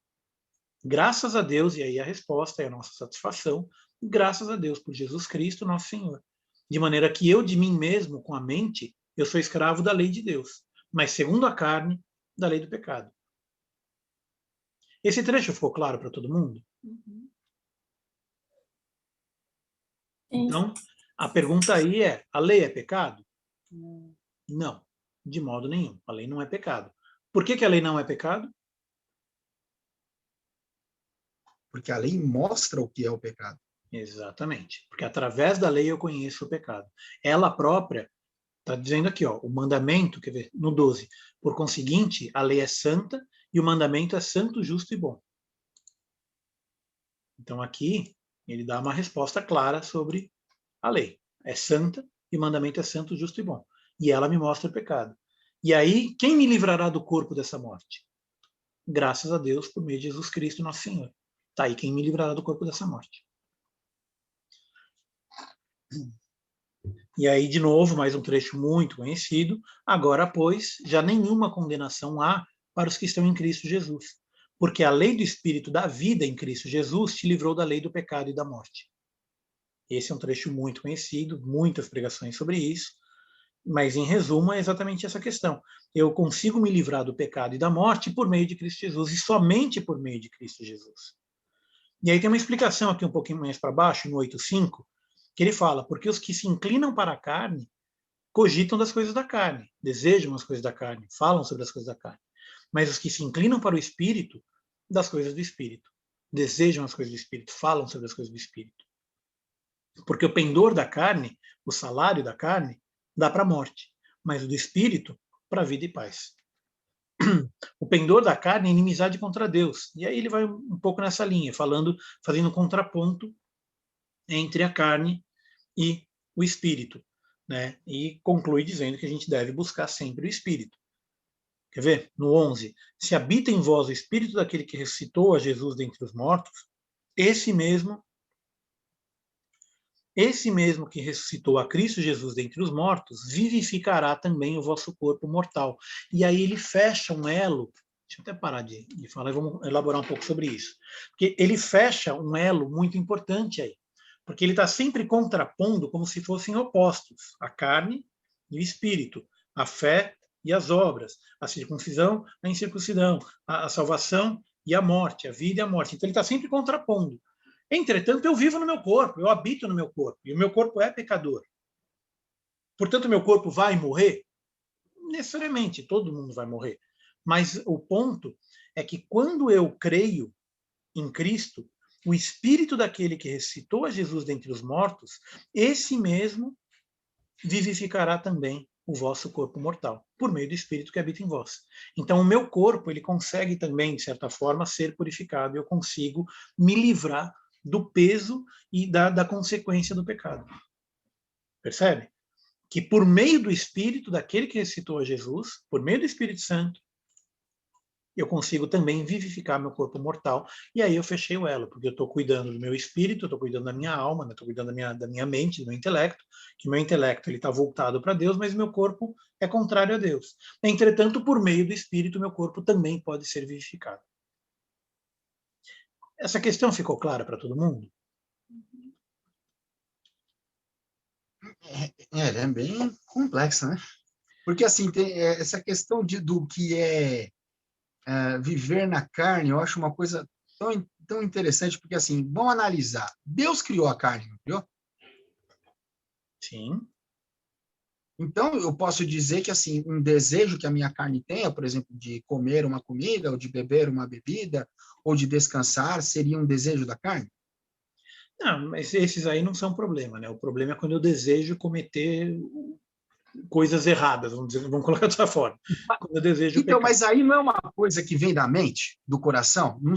A: Graças a Deus, e aí a resposta é a nossa satisfação, graças a Deus por Jesus Cristo, nosso Senhor. De maneira que eu, de mim mesmo, com a mente, eu sou escravo da lei de Deus, mas segundo a carne, da lei do pecado. Esse trecho ficou claro para todo mundo?
E: Uhum.
A: Então, a pergunta aí é, a lei é pecado?
E: Não.
A: Não, de modo nenhum. A lei não é pecado. Por que a lei não é pecado?
B: Porque a lei mostra o que é o pecado.
A: Exatamente. Porque através da lei eu conheço o pecado. Ela própria está dizendo aqui, ó, o mandamento, quer ver, no 12. Por conseguinte, a lei é santa e o mandamento é santo, justo e bom. Então aqui ele dá uma resposta clara sobre a lei. É santa e o mandamento é santo, justo e bom. E ela me mostra o pecado. E aí, quem me livrará do corpo dessa morte? Graças a Deus, por meio de Jesus Cristo, nosso Senhor. Tá aí quem me livrará do corpo dessa morte. E aí, de novo, mais um trecho muito conhecido. Agora, pois, já nenhuma condenação há para os que estão em Cristo Jesus. Porque a lei do Espírito da vida em Cristo Jesus te livrou da lei do pecado e da morte. Esse é um trecho muito conhecido, muitas pregações sobre isso. Mas, em resumo, é exatamente essa questão. Eu consigo me livrar do pecado e da morte por meio de Cristo Jesus, e somente por meio de Cristo Jesus. E aí tem uma explicação aqui um pouquinho mais para baixo, no 8.5, que ele fala, porque os que se inclinam para a carne cogitam das coisas da carne, desejam as coisas da carne, falam sobre as coisas da carne. Mas os que se inclinam para o Espírito, das coisas do Espírito. Desejam as coisas do Espírito, falam sobre as coisas do Espírito. Porque o pendor da carne, o salário da carne, dá para a morte, mas o do espírito, para a vida e paz. O pendor da carne é inimizade contra Deus. E aí ele vai um pouco nessa linha, fazendo um contraponto entre a carne e o espírito. Né? E conclui dizendo que a gente deve buscar sempre o espírito. Quer ver? No 11. Se habita em vós o espírito daquele que ressuscitou a Jesus dentre os mortos, esse mesmo que ressuscitou a Cristo Jesus dentre os mortos, vivificará também o vosso corpo mortal. E aí ele fecha um elo Deixa eu até parar de falar e vamos elaborar um pouco sobre isso. Porque ele fecha um elo muito importante aí. Porque ele está sempre contrapondo como se fossem opostos, a carne e o espírito, a fé e as obras, a circuncisão, a incircuncisão, a salvação e a morte, a vida e a morte. Então ele está sempre contrapondo. Entretanto, eu vivo no meu corpo, eu habito no meu corpo, e o meu corpo é pecador. Portanto, o meu corpo vai morrer? Necessariamente, todo mundo vai morrer. Mas o ponto é que quando eu creio em Cristo, o espírito daquele que ressuscitou a Jesus dentre os mortos, esse mesmo vivificará também o vosso corpo mortal, por meio do espírito que habita em vós. Então, o meu corpo, ele consegue também, de certa forma, ser purificado, eu consigo me livrar do peso e da consequência do pecado. Percebe? Que por meio do espírito daquele que ressuscitou a Jesus, por meio do Espírito Santo, eu consigo também vivificar meu corpo mortal, e aí eu fechei o elo, porque eu estou cuidando do meu espírito, eu estou cuidando da minha alma, estou cuidando da minha mente, do meu intelecto, que meu intelecto está voltado para Deus, mas meu corpo é contrário a Deus. Entretanto, por meio do espírito, meu corpo também pode ser vivificado. Essa questão ficou clara para todo mundo?
B: Ela é bem complexa, né? Porque, assim, tem essa questão do que é viver na carne, eu acho uma coisa tão interessante, porque, assim, vamos analisar. Deus criou a carne, não criou?
A: Sim.
B: Então, eu posso dizer que, assim, um desejo que a minha carne tenha, por exemplo, de comer uma comida, ou de beber uma bebida, ou de descansar, seria um desejo da carne?
A: Não, mas esses aí não são problema, né? O problema é quando eu desejo cometer coisas erradas, vamos colocar dessa forma. Quando eu desejo
B: Então,
A: pecar.
B: mas aí não é uma coisa que vem da mente, do coração? Não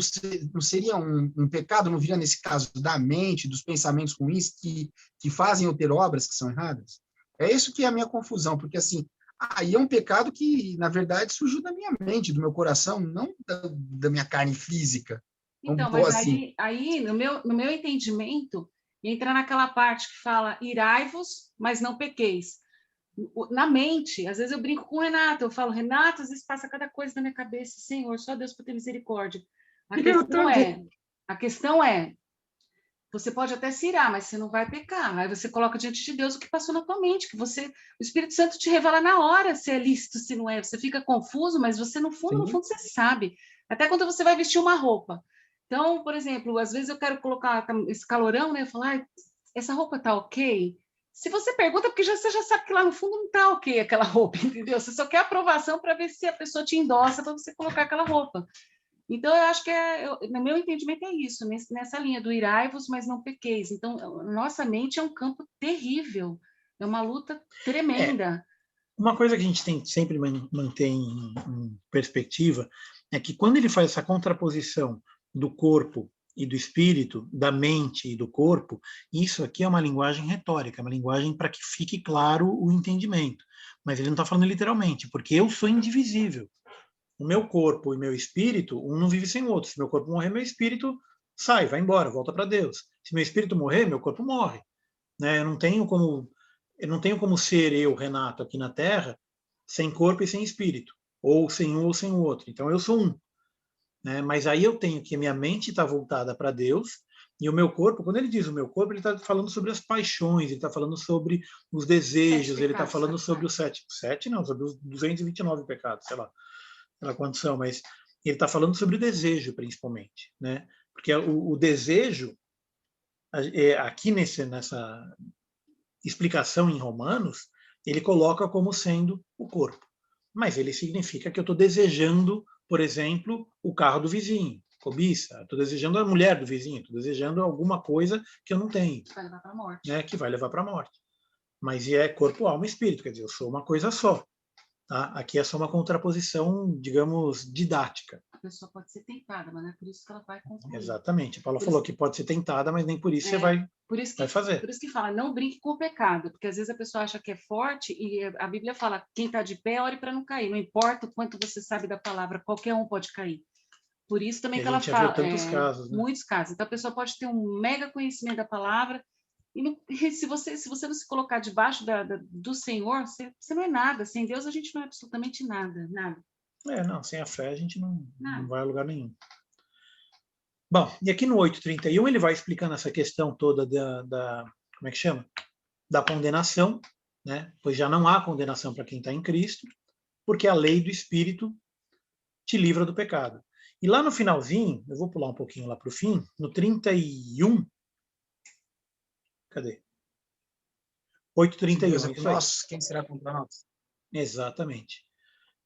B: seria um pecado, não viria nesse caso da mente, dos pensamentos ruins que fazem eu ter obras que são erradas? É isso que é a minha confusão, porque assim, aí é um pecado que, na verdade, surgiu da minha mente, do meu coração, não da minha carne física.
E: Então,
B: Vamos pôr
E: mas
B: assim.
E: aí no meu entendimento, entra naquela parte que fala irai-vos, mas não pequeis. Na mente, às vezes eu brinco com o Renato, eu falo, Renato, às vezes passa cada coisa na minha cabeça, Senhor, só Deus para ter misericórdia. A questão é, você pode até se irar, mas você não vai pecar. Aí você coloca diante de Deus o que passou na tua mente, que o Espírito Santo te revela na hora se é lícito, se não é. Você fica confuso, mas você, no fundo, você sabe. Até quando você vai vestir uma roupa. Então, por exemplo, às vezes eu quero colocar esse calorão, né? Eu falo, essa roupa tá ok? Se você pergunta, porque você já sabe que lá no fundo não tá ok aquela roupa, entendeu? Você só quer aprovação para ver se a pessoa te endossa para você colocar aquela roupa. Então, eu acho que, no meu entendimento, é isso, nessa linha do irai-vos, mas não pequeis. Então, nossa mente é um campo terrível, é uma luta tremenda.
A: Uma coisa que a gente tem que sempre manter em perspectiva é que quando ele faz essa contraposição do corpo e do espírito, da mente e do corpo, isso aqui é uma linguagem retórica, uma linguagem para que fique claro o entendimento. Mas ele não está falando literalmente, porque eu sou indivisível. O meu corpo e meu espírito, um não vive sem o outro. Se meu corpo morrer, meu espírito sai, vai embora, volta para Deus. Se meu espírito morrer, meu corpo morre. Né? Eu não tenho como ser eu, Renato, aqui na Terra, sem corpo e sem espírito, ou sem um ou sem o outro. Então eu sou um. Né? Mas aí eu tenho que minha mente está voltada para Deus, e o meu corpo, quando ele diz o meu corpo, ele está falando sobre as paixões, ele está falando sobre os desejos, ele está falando sobre os sete não, sobre os 229 pecados, sei lá quantos são, mas ele está falando sobre o desejo, principalmente. Né? Porque o desejo, aqui nessa explicação em Romanos, ele coloca como sendo o corpo. Mas ele significa que eu estou desejando, por exemplo, o carro do vizinho, cobiça, estou desejando a mulher do vizinho, estou desejando alguma coisa que eu não tenho.
E: Que vai levar para a morte.
A: Né, que vai levar para a morte. Mas é corpo, alma e espírito, quer dizer, eu sou uma coisa só. Tá? Aqui é só uma contraposição, digamos, didática.
E: A pessoa pode ser tentada, mas não é por isso que ela vai concluir.
A: Exatamente. A Paula falou que pode ser tentada, mas nem por isso você vai fazer.
E: Por isso que fala, não brinque com o pecado, porque às vezes a pessoa acha que é forte e a Bíblia fala, quem está de pé, ore para não cair. Não importa o quanto você sabe da palavra, qualquer um pode cair. Por isso também que ela fala,
A: casos, né?
E: muitos casos. Então a pessoa pode ter um mega conhecimento da palavra, e se você não se colocar debaixo do Senhor, você não é nada. Sem Deus a gente não é absolutamente nada, nada.
A: Não, sem a fé a gente não
E: Não.
A: vai a lugar nenhum. Bom, e aqui no 8:31 ele vai explicando essa questão toda como é que chama? Da condenação, né? Pois já não há condenação para quem está em Cristo, porque a lei do Espírito te livra do pecado. E lá no finalzinho, eu vou pular um pouquinho lá para o fim, no 31, cadê? 8:31,
B: Se Deus é
A: é
B: por
A: isso aí.
B: nós, quem será contra nós?
A: Exatamente.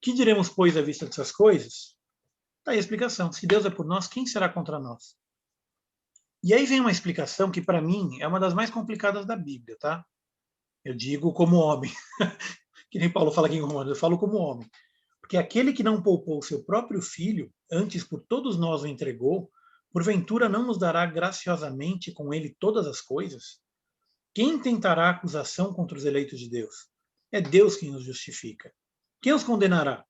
A: Que diremos, pois, à vista dessas coisas? Está aí a explicação. Se Deus é por nós, quem será contra nós? E aí vem uma explicação que, para mim, é uma das mais complicadas da Bíblia, tá? Eu digo como homem. Que nem Paulo fala aqui em Romanos, eu falo como homem. Porque aquele que não poupou o seu próprio filho, antes por todos nós o entregou, porventura não nos dará graciosamente com ele todas as coisas? Quem tentará acusação contra os eleitos de Deus? É Deus quem os justifica. Quem os condenará?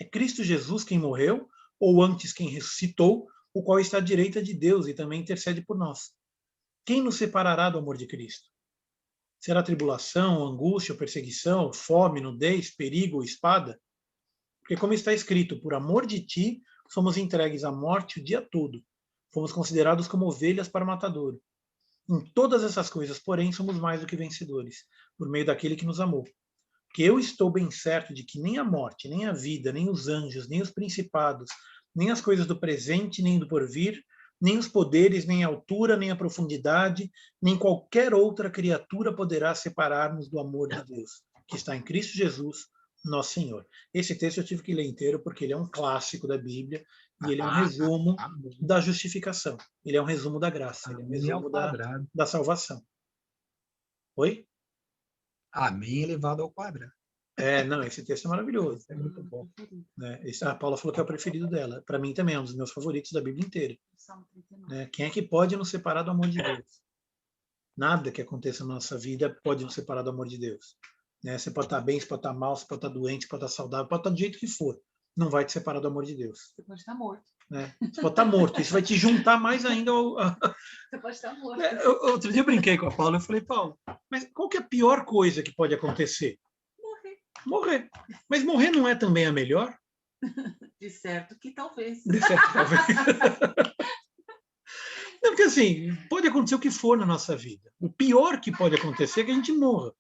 A: É Cristo Jesus quem morreu, ou antes quem ressuscitou, o qual está à direita de Deus e também intercede por nós. Quem nos separará do amor de Cristo? Será tribulação, angústia, perseguição, fome, nudez, perigo ou espada? Porque como está escrito, por amor de ti, somos entregues à morte o dia todo. Fomos considerados como ovelhas para o matadouro. Em todas essas coisas, porém, somos mais do que vencedores, por meio daquele que nos amou. Porque eu estou bem certo de que nem a morte, nem a vida, nem os anjos, nem os principados, nem as coisas do presente, nem do porvir, nem os poderes, nem a altura, nem a profundidade, nem qualquer outra criatura poderá separar-nos do amor de Deus, que está em Cristo Jesus, nosso Senhor. Esse texto eu tive que ler inteiro porque ele é um clássico da Bíblia e ele é um resumo da justificação. Ele é um resumo da graça, ele é um resumo da salvação. Oi?
B: Amém elevado ao quadrado.
A: Não, esse texto é maravilhoso.
B: É muito bom.
A: Né? A Paula falou que é o preferido dela. Para mim também é um dos meus favoritos da Bíblia inteira. Né? Quem é que pode nos separar do amor de Deus? Nada que aconteça na nossa vida pode nos separar do amor de Deus. Né? Você pode estar bem, você pode estar mal, você pode estar doente, você pode estar saudável, pode estar do jeito que for. Não vai te separar do amor de Deus.
E: Você pode estar morto.
A: Né? Você pode estar morto. Isso vai te juntar mais ainda
E: Você pode estar morto.
A: Outro dia eu brinquei com a Paula. Eu falei, Paula, mas qual que é a pior coisa que pode acontecer? Morrer. Mas morrer não é também a melhor?
E: De certo que talvez.
A: De certo, talvez. Não, porque assim, pode acontecer o que for na nossa vida. O pior que pode acontecer é que a gente morra.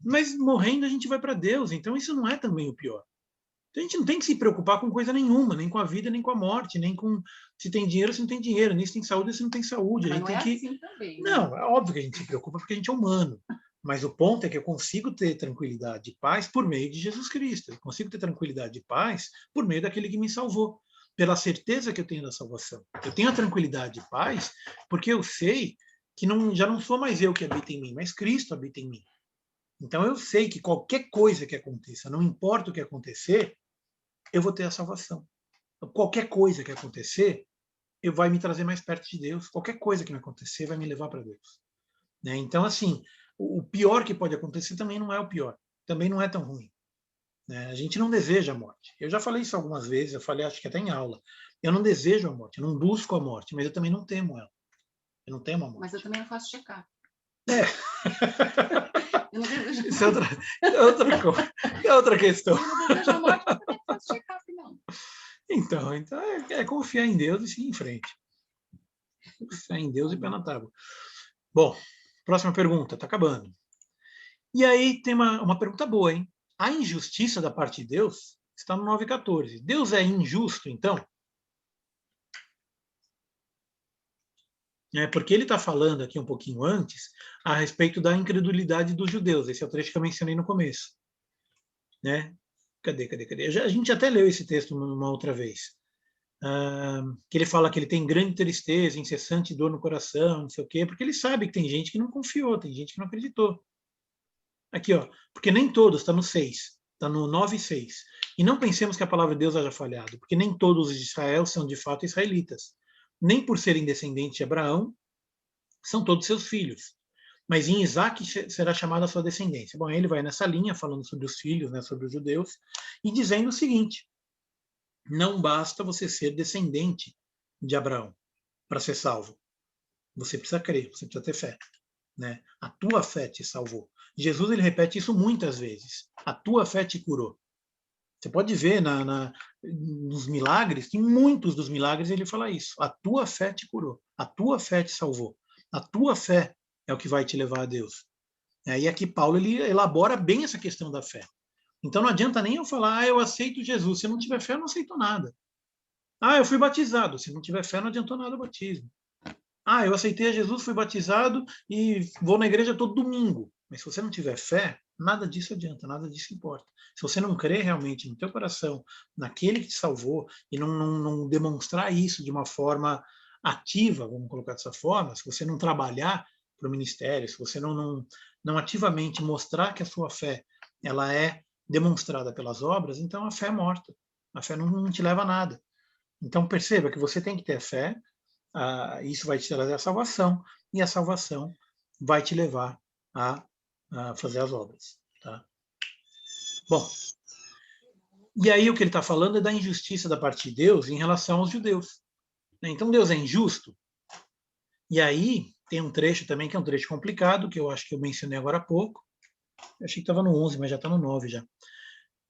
A: Mas morrendo a gente vai para Deus, então isso não é também o pior. Então a gente não tem que se preocupar com coisa nenhuma, nem com a vida, nem com a morte, nem com se tem dinheiro, se não tem dinheiro, nem se tem saúde, se não tem saúde.
E: Mas
A: a gente
E: não
A: tem
E: é assim também. Né?
A: Não, é óbvio que a gente se preocupa porque a gente é humano. Mas o ponto é que eu consigo ter tranquilidade e paz por meio de Jesus Cristo. Eu consigo ter tranquilidade e paz por meio daquele que me salvou, pela certeza que eu tenho da salvação. Eu tenho a tranquilidade e paz porque eu sei que já não sou mais eu que habita em mim, mas Cristo habita em mim. Então eu sei que qualquer coisa que aconteça, não importa o que acontecer, eu vou ter a salvação. Então, qualquer coisa que acontecer, vai me trazer mais perto de Deus. Qualquer coisa que me acontecer vai me levar para Deus. Né? Então, assim, o pior que pode acontecer também não é o pior. Também não é tão ruim. Né? A gente não deseja a morte. Eu já falei isso algumas vezes, eu falei, acho que até em aula. Eu não desejo a morte, eu não busco a morte, mas eu também não temo ela. Eu não temo a morte.
E: Mas eu também não faço check-up. Eu não desejo
A: Isso é outra questão.
E: Eu não desejo a morte, mas também não faço check-up, não.
A: Então é confiar em Deus e seguir em frente. Confiar em Deus e pé na tábua. Bom, próxima pergunta, está acabando. E aí tem uma pergunta boa, hein? A injustiça da parte de Deus está no 9:14. Deus é injusto, então? Porque ele está falando aqui um pouquinho antes a respeito da incredulidade dos judeus. Esse é o trecho que eu mencionei no começo. Né? Cadê? A gente até leu esse texto uma outra vez. Que ele fala que ele tem grande tristeza, incessante dor no coração, não sei o quê, porque ele sabe que tem gente que não confiou, tem gente que não acreditou. Aqui, ó, porque nem todos, está no 6, está no 9:6. E não pensemos que a palavra de Deus haja falhado, porque nem todos os de Israel são de fato israelitas. Nem por serem descendentes de Abraão, são todos seus filhos. Mas em Isaac será chamada a sua descendência. Bom, ele vai nessa linha, falando sobre os filhos, né, sobre os judeus, e dizendo o seguinte: não basta você ser descendente de Abraão para ser salvo. Você precisa crer, você precisa ter fé. Né? A tua fé te salvou. Jesus ele repete isso muitas vezes. A tua fé te curou. Você pode ver nos milagres, em muitos dos milagres ele fala isso. A tua fé te curou, a tua fé te salvou, a tua fé é o que vai te levar a Deus. E aqui Paulo ele elabora bem essa questão da fé. Então não adianta nem eu falar, eu aceito Jesus. Se eu não tiver fé, eu não aceito nada. Eu fui batizado. Se não tiver fé, não adiantou nada o batismo. Eu aceitei a Jesus, fui batizado e vou na igreja todo domingo. Mas se você não tiver fé, nada disso adianta, nada disso importa. Se você não crer realmente no teu coração, naquele que te salvou, e não demonstrar isso de uma forma ativa, vamos colocar dessa forma, se você não trabalhar para o ministério, se você não ativamente mostrar que a sua fé ela é demonstrada pelas obras, então a fé é morta. A fé não te leva a nada. Então perceba que você tem que ter fé, isso vai te trazer a salvação, e a salvação vai te levar a fazer as obras. Tá? Bom, e aí o que ele está falando é da injustiça da parte de Deus em relação aos judeus. Então Deus é injusto? E aí tem um trecho também que é um trecho complicado, que eu acho que eu mencionei agora há pouco. Eu achei que estava no 11, mas já está no 9 já.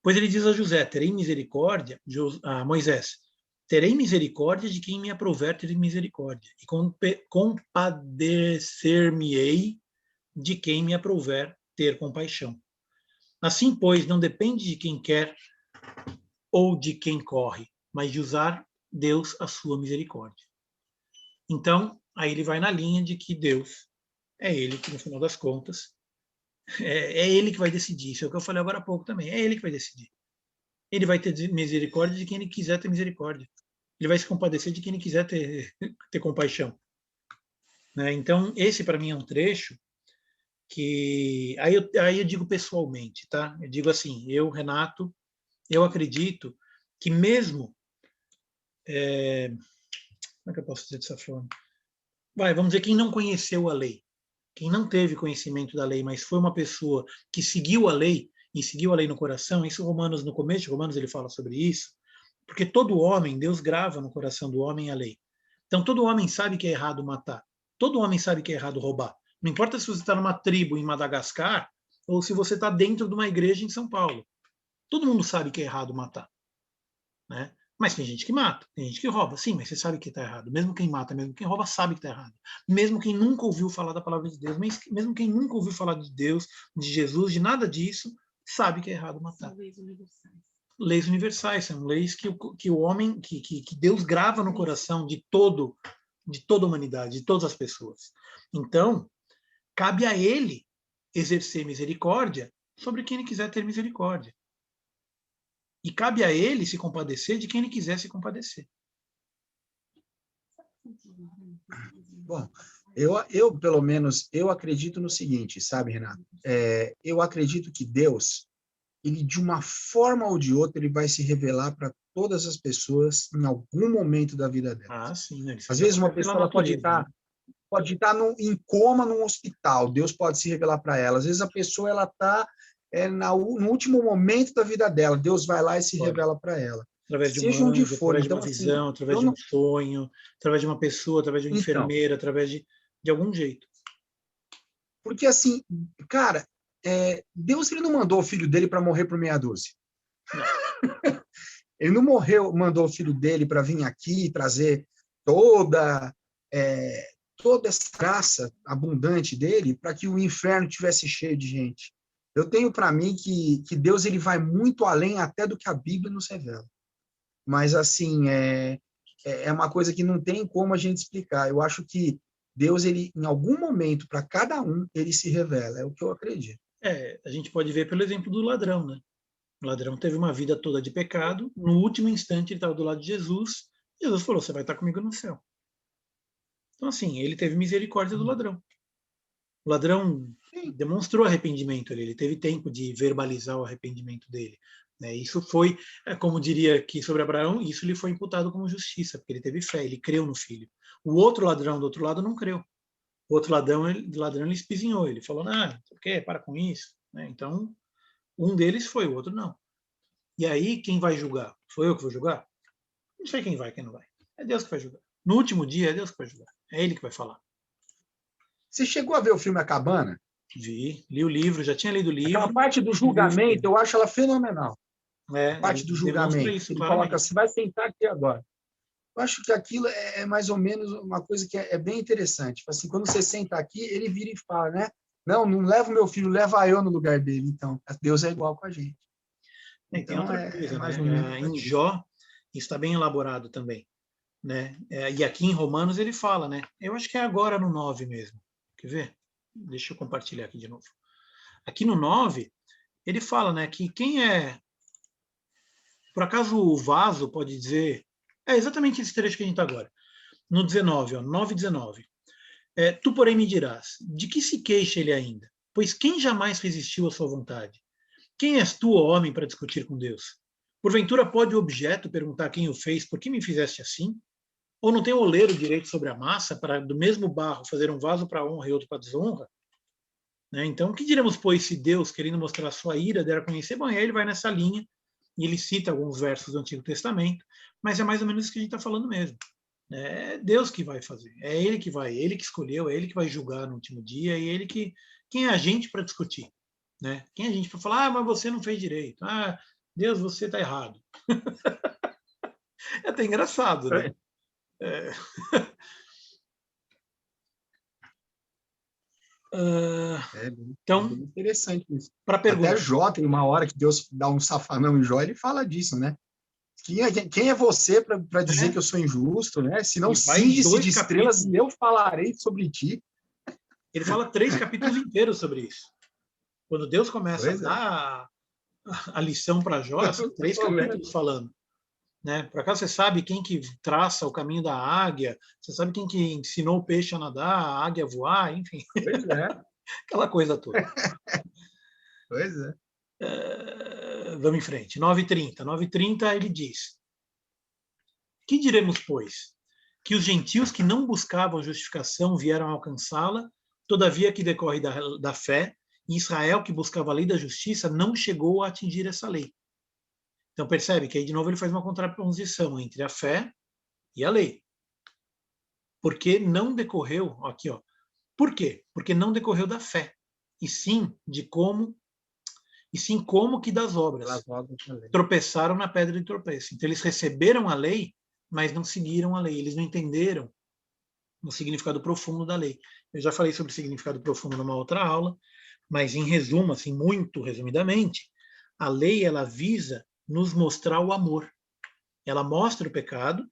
A: Pois ele diz a José, terei misericórdia, a Moisés, terei misericórdia de quem me aprouver ter misericórdia, e compadecer-me-ei de quem me aprouver ter compaixão. Assim, pois, não depende de quem quer ou de quem corre, mas de usar Deus a sua misericórdia. Então, aí ele vai na linha de que Deus é ele que, no final das contas, é ele que vai decidir. Isso é o que eu falei agora há pouco também. É ele que vai decidir. Ele vai ter misericórdia de quem ele quiser ter misericórdia. Ele vai se compadecer de quem ele quiser ter compaixão. Né? Então, esse para mim é um trecho que... Aí eu digo pessoalmente, tá? Eu digo assim, eu, Renato, eu acredito que mesmo... como é que eu posso dizer dessa forma? Vamos dizer, quem não conheceu a lei, quem não teve conhecimento da lei, mas foi uma pessoa que seguiu a lei, e seguiu a lei no coração, isso Romanos, no começo de Romanos ele fala sobre isso, porque todo homem, Deus grava no coração do homem a lei. Então todo homem sabe que é errado matar, todo homem sabe que é errado roubar. Não importa se você está numa tribo em Madagascar, ou se você está dentro de uma igreja em São Paulo. Todo mundo sabe que é errado matar. Né? Mas tem gente que mata, tem gente que rouba. Sim, mas você sabe que está errado. Mesmo quem mata, mesmo quem rouba, sabe que está errado. Mesmo quem nunca ouviu falar da palavra de Deus, mesmo quem nunca ouviu falar de Deus, de Jesus, de nada disso, sabe que é errado matar.
E: São leis universais.
A: Leis universais, são leis que o homem, que Deus grava no coração de toda a humanidade, de todas as pessoas. Então, cabe a ele exercer misericórdia sobre quem ele quiser ter misericórdia. E cabe a ele se compadecer de quem ele quiser se compadecer.
B: Bom, eu pelo menos, eu acredito no seguinte, sabe, Renato? Eu acredito que Deus, ele de uma forma ou de outra, ele vai se revelar para todas as pessoas em algum momento da vida delas.
A: Sim. Né?
B: Às vezes uma pessoa ela pode estar em coma num hospital, Deus pode se revelar para ela. Às vezes a pessoa ela está no último momento da vida dela, Deus vai lá e se revela para ela.
A: Através de
B: seja onde for,
A: através
B: então,
A: de uma visão, através de um sonho, através de uma pessoa, através de uma enfermeira, através de algum jeito.
B: Porque assim, cara, Deus ele não mandou o filho dele para morrer por meia dúzia. Ele não mandou o filho dele para vir aqui e trazer toda essa graça abundante dele para que o inferno tivesse cheio de gente. Eu tenho para mim que Deus ele vai muito além até do que a Bíblia nos revela. Mas, assim, é uma coisa que não tem como a gente explicar. Eu acho que Deus, ele, em algum momento, para cada um, ele se revela. É o que eu acredito.
A: A gente pode ver pelo exemplo do ladrão, né? O ladrão teve uma vida toda de pecado. No último instante, ele estava do lado de Jesus. Jesus falou, você vai estar comigo no céu. Então, assim, ele teve misericórdia do ladrão. O ladrão demonstrou arrependimento ali, ele teve tempo de verbalizar o arrependimento dele. Né? Isso foi, como diria aqui sobre Abraão, isso lhe foi imputado como justiça, porque ele teve fé, ele creu no filho. O outro ladrão do outro lado não creu. O outro ladrão ele espizinhou, ele falou, o quê? Para com isso. Né? Então, um deles foi, o outro não. E aí, quem vai julgar? Sou eu que vou julgar? Não sei quem vai, quem não vai. É Deus que vai julgar. No último dia, é Deus que vai julgar. É ele que vai falar.
B: Você chegou a ver o filme A Cabana?
A: Vi, li o livro, já tinha lido o livro.
B: Aquela parte do julgamento, eu acho ela fenomenal.
A: É,
B: a parte
A: ele
B: do
A: demonstra
B: julgamento.
A: isso
B: Ele
A: claramente.
B: coloca, você vai sentar aqui agora. Eu acho que aquilo é mais ou menos uma coisa que é bem interessante. Tipo assim, quando você senta aqui, ele vira e fala, né? Não leva o meu filho, leva eu no lugar dele. Então, Deus é igual com a gente.
A: E tem
B: Então,
A: outra
B: é
A: coisa,
B: mais
A: né?
B: ou menos
A: Em
B: isso.
A: Jó, isso está bem elaborado também, né? E aqui em Romanos ele fala, né? Eu acho que é agora no 9 mesmo. Quer ver? Deixa eu compartilhar aqui de novo. Aqui no 9, ele fala, né, que quem é... Por acaso o vaso pode dizer... É exatamente esse trecho que a gente está agora. No 19, ó, 9:19. Tu, porém, me dirás, de que se queixa ele ainda? Pois quem jamais resistiu à sua vontade? Quem és tu, ó homem, para discutir com Deus? Porventura pode o objeto perguntar quem o fez, por que me fizeste assim? Ou não tem o oleiro direito sobre a massa, para do mesmo barro fazer um vaso para honra e outro para desonra? Né? Então, o que diremos, pois, se Deus, querendo mostrar sua ira, der a conhecer? Bom, aí ele vai nessa linha, e ele cita alguns versos do Antigo Testamento, mas é mais ou menos isso que a gente está falando mesmo. É Deus que vai fazer, é Ele que vai, Ele que escolheu, é Ele que vai julgar no último dia, e Ele que... Quem é a gente para discutir? Né? Quem é a gente para falar, mas você não fez direito, Deus, você está errado. É até engraçado, né? É... Então,
B: bem interessante isso.
A: para a pergunta.
B: Até Jó, tem uma hora que Deus dá um safanão em Jó, ele fala disso, né? Quem é você para dizer que eu sou injusto, né? Se não cinge-se de estrelas, eu falarei sobre ti.
A: Ele fala 3 capítulos inteiros sobre isso. Quando Deus começa a dar a lição para Jó, são 3 capítulos falando. Né? Por acaso você sabe quem que traça o caminho da águia? Você sabe quem que ensinou o peixe a nadar, a águia a voar? Enfim.
B: Pois é.
A: Aquela coisa toda.
B: Pois é.
A: Vamos em frente. 9:30. 9:30 ele diz: que diremos, pois? Que os gentios que não buscavam justificação vieram alcançá-la, todavia que decorre da fé, e Israel, que buscava a lei da justiça, não chegou a atingir essa lei. Então percebe que aí de novo ele faz uma contraposição entre a fé e a lei. Porque não decorreu, aqui ó, por quê? Porque não decorreu da fé, e sim como que das obras. Tropeçaram na pedra de tropeço. Então eles receberam a lei, mas não seguiram a lei, eles não entenderam o significado profundo da lei. Eu já falei sobre o significado profundo numa outra aula, mas em resumo, assim, muito resumidamente, a lei ela visa nos mostrar o amor. Ela mostra o pecado,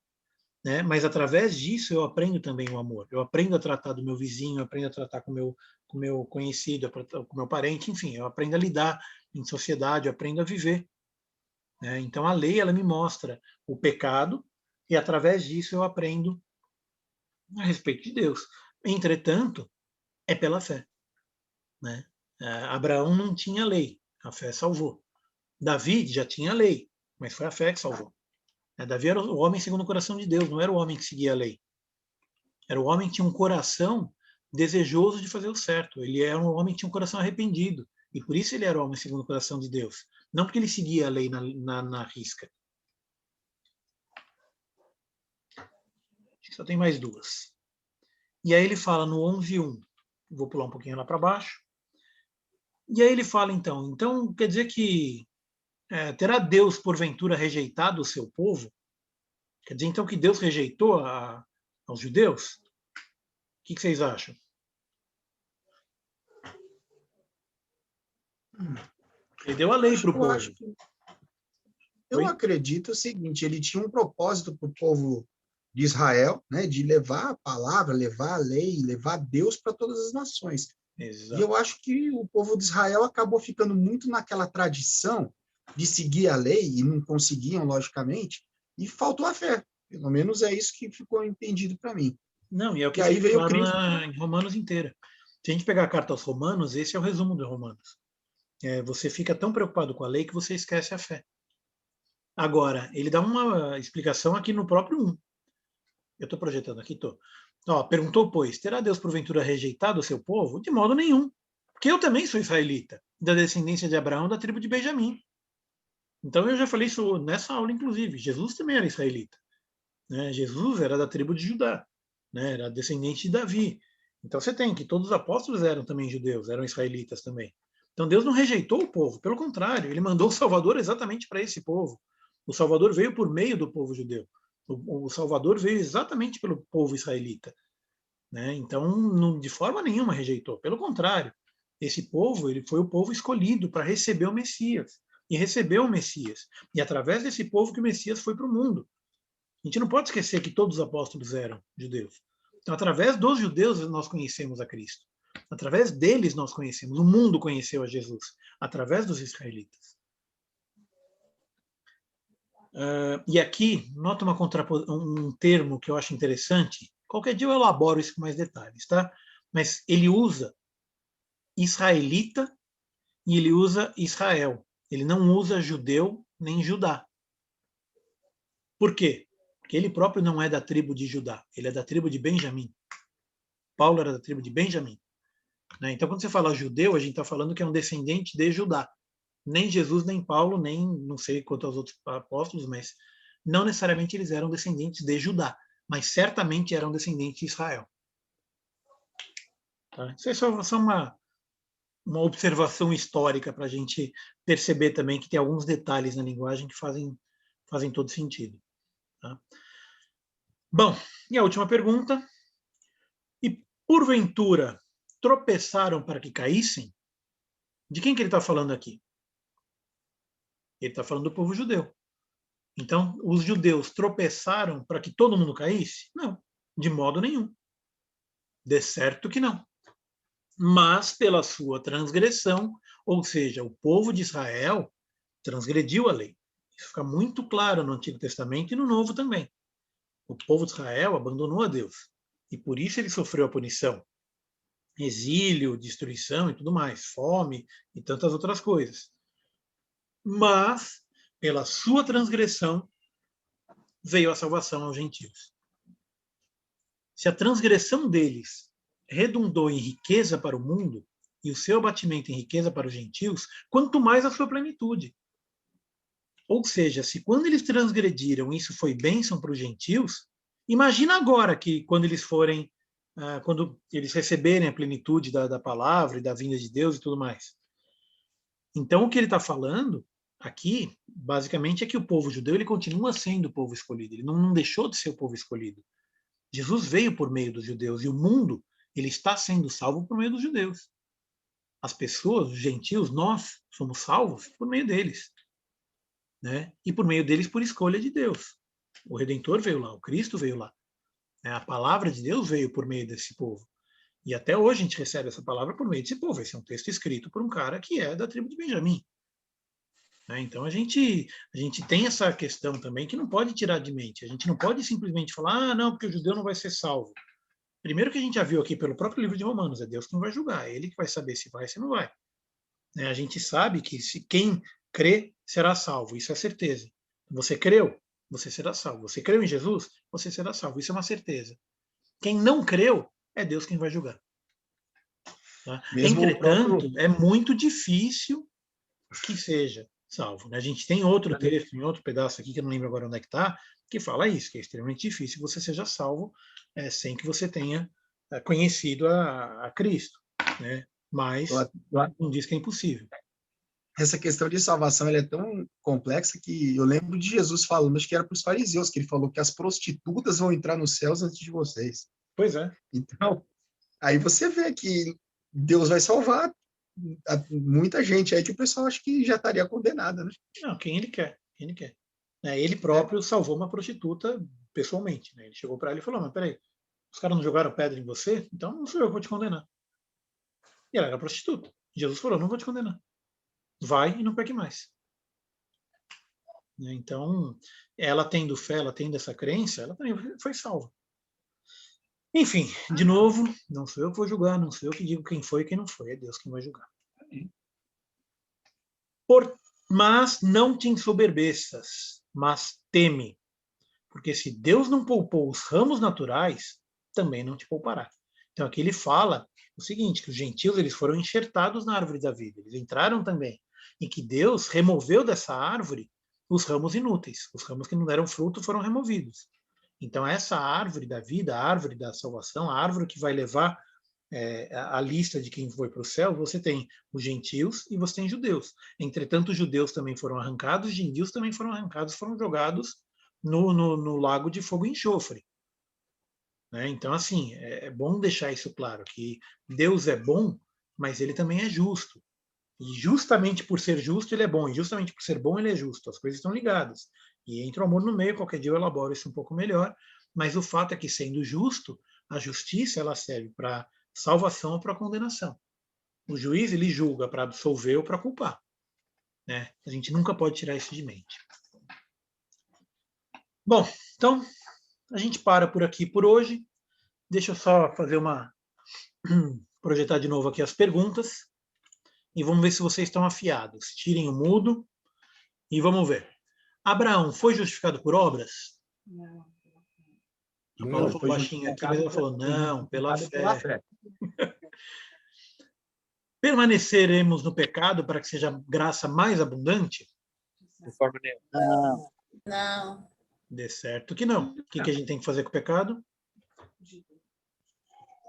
A: né? Mas através disso eu aprendo também o amor. Eu aprendo a tratar do meu vizinho, eu aprendo a tratar com o meu conhecido, com o meu parente, enfim, eu aprendo a lidar em sociedade, eu aprendo a viver. Né? Então a lei ela me mostra o pecado e através disso eu aprendo a respeito de Deus. Entretanto, é pela fé. Né? Abraão não tinha lei, a fé salvou. Davi já tinha lei, mas foi a fé que salvou. Davi era o homem segundo o coração de Deus, não era o homem que seguia a lei. Era o homem que tinha um coração desejoso de fazer o certo. Ele era um homem que tinha um coração arrependido. E por isso ele era o homem segundo o coração de Deus. Não porque ele seguia a lei na risca. Só tem mais 2. E aí ele fala no 11:1. Vou pular um pouquinho lá para baixo. E aí ele fala então quer dizer que terá Deus porventura rejeitado o seu povo? Quer dizer então que Deus rejeitou aos judeus? O que vocês acham? Ele deu a lei para o povo.
B: Eu acredito o seguinte, ele tinha um propósito para o povo de Israel, né, de levar a palavra, levar a lei, levar Deus para todas as nações. Exato. E eu acho que o povo de Israel acabou ficando muito naquela tradição de seguir a lei, e não conseguiam, logicamente, e faltou a fé. Pelo menos é isso que ficou entendido para mim.
A: Não, e é o que
B: aí veio
A: claro
B: Cristo.
A: Em Romanos inteira. Se a gente pegar a carta aos Romanos, esse é o resumo de Romanos. Você fica tão preocupado com a lei que você esquece a fé. Agora, ele dá uma explicação aqui no próprio 1. Eu estou projetando aqui, estou. Perguntou, pois, terá Deus porventura rejeitado o seu povo? De modo nenhum. Porque eu também sou israelita, da descendência de Abraão, da tribo de Benjamim. Então eu já falei isso nessa aula, inclusive. Jesus também era israelita. Né? Jesus era da tribo de Judá, né? Era descendente de Davi. Então você tem que todos os apóstolos eram também judeus, eram israelitas também. Então Deus não rejeitou o povo, pelo contrário, ele mandou o Salvador exatamente para esse povo. O Salvador veio por meio do povo judeu. O Salvador veio exatamente pelo povo israelita, né? Então, não, de forma nenhuma rejeitou. Pelo contrário, esse povo, ele foi o povo escolhido para receber o Messias. E recebeu o Messias. E através desse povo que o Messias foi para o mundo. A gente não pode esquecer que todos os apóstolos eram judeus. Então, através dos judeus, nós conhecemos a Cristo. Através deles, nós conhecemos. O mundo conheceu a Jesus. Através dos israelitas. E aqui, nota um termo que eu acho interessante. Qualquer dia eu elaboro isso com mais detalhes, tá? Mas ele usa israelita e ele usa Israel. Ele não usa judeu nem Judá. Por quê? Porque ele próprio não é da tribo de Judá. Ele é da tribo de Benjamim. Paulo era da tribo de Benjamim. Né? Então, quando você fala judeu, a gente está falando que é um descendente de Judá. Nem Jesus, nem Paulo, nem não sei quanto aos outros apóstolos, mas não necessariamente eles eram descendentes de Judá, mas certamente eram descendentes de Israel. Tá? Isso é só uma observação histórica para a gente perceber também que tem alguns detalhes na linguagem que fazem todo sentido. Tá? Bom, e a última pergunta. E porventura tropeçaram para que caíssem? De quem que ele está falando aqui? Ele está falando do povo judeu. Então, os judeus tropeçaram para que todo mundo caísse? Não, de modo nenhum. De certo que não. Mas pela sua transgressão, ou seja, o povo de Israel transgrediu a lei. Isso fica muito claro no Antigo Testamento e no Novo também. O povo de Israel abandonou a Deus. E por isso ele sofreu a punição. Exílio, destruição e tudo mais. Fome e tantas outras coisas. Mas, pela sua transgressão, veio a salvação aos gentios. Se a transgressão deles redundou em riqueza para o mundo, e o seu abatimento em riqueza para os gentios, quanto mais a sua plenitude. Ou seja, se quando eles transgrediram isso foi bênção para os gentios, imagina agora que quando eles forem, quando eles receberem a plenitude da palavra e da vinda de Deus e tudo mais. Então, o que ele está falando aqui, basicamente, é que o povo judeu ele continua sendo o povo escolhido, ele não deixou de ser o povo escolhido. Jesus veio por meio dos judeus, e o mundo ele está sendo salvo por meio dos judeus. As pessoas, os gentios, nós somos salvos por meio deles. Né? E por meio deles por escolha de Deus. O Redentor veio lá, o Cristo veio lá. Né? A palavra de Deus veio por meio desse povo. E até hoje a gente recebe essa palavra por meio desse povo. Esse é um texto escrito por um cara que é da tribo de Benjamim. Né? Então a gente tem essa questão também que não pode tirar de mente. A gente não pode simplesmente falar, não, porque o judeu não vai ser salvo. Primeiro que a gente já viu aqui pelo próprio livro de Romanos, é Deus quem vai julgar, é Ele que vai saber se vai ou se não vai. Né? A gente sabe que se quem crê será salvo, isso é certeza. Você creu, você será salvo. Você creu em Jesus, você será salvo, isso é uma certeza. Quem não creu, é Deus quem vai julgar. Tá? Entretanto, é muito difícil que seja salvo. Né? A gente tem outro texto, em outro pedaço aqui, que eu não lembro agora onde é que está, que fala isso, que é extremamente difícil que você seja salvo sem que você tenha conhecido a Cristo. Né? Mas não diz que é impossível.
B: Essa questão de salvação ela é tão complexa que eu lembro de Jesus falando, acho que era para os fariseus, que ele falou que as prostitutas vão entrar nos céus antes de vocês.
A: Pois é.
B: Então, aí você vê que Deus vai salvar muita gente aí que o pessoal acha que já estaria condenada, né?
A: Não, quem ele quer. Ele próprio salvou uma prostituta pessoalmente. Né? Ele chegou para ela e falou, mas peraí, os caras não jogaram pedra em você? Então não sou eu que vou te condenar. E ela era prostituta. Jesus falou, não vou te condenar. Vai e não peque mais. Então, ela tendo fé, ela tendo essa crença, ela também foi salva. Enfim, de novo, não sou eu que vou julgar, não sou eu que digo quem foi e quem não foi, é Deus quem vai julgar. Mas não te ensoberbeças, mas teme, porque se Deus não poupou os ramos naturais, também não te poupará. Então aqui ele fala o seguinte, que os gentios eles foram enxertados na árvore da vida, eles entraram também, e que Deus removeu dessa árvore os ramos inúteis, os ramos que não deram fruto foram removidos. Então essa árvore da vida, a árvore da salvação, a árvore que vai levar a lista de quem foi para o céu, você tem os gentios e você tem judeus. Entretanto, os judeus também foram arrancados, os gentios também foram arrancados, foram jogados no lago de fogo e enxofre. Né? Então, assim, é bom deixar isso claro, que Deus é bom, mas ele também é justo. E justamente por ser justo, ele é bom. E justamente por ser bom, ele é justo. As coisas estão ligadas. E entra o amor no meio, qualquer dia eu elaboro isso um pouco melhor. Mas o fato é que, sendo justo, a justiça ela serve para salvação ou para condenação. O juiz ele julga para absolver ou para culpar. Né? A gente nunca pode tirar isso de mente. Bom, então a gente para por aqui por hoje. Deixa eu só fazer projetar de novo aqui as perguntas. E vamos ver se vocês estão afiados. Tirem o mudo e vamos ver. Abraão foi justificado por obras?
E: Não.
A: A Paula falou baixinho aqui, mas ela falou, não, pela fé. Permaneceremos no pecado para que seja graça mais abundante?
C: De forma nenhuma.
D: Não.
A: Dê certo que não. O que a gente tem que fazer com o pecado?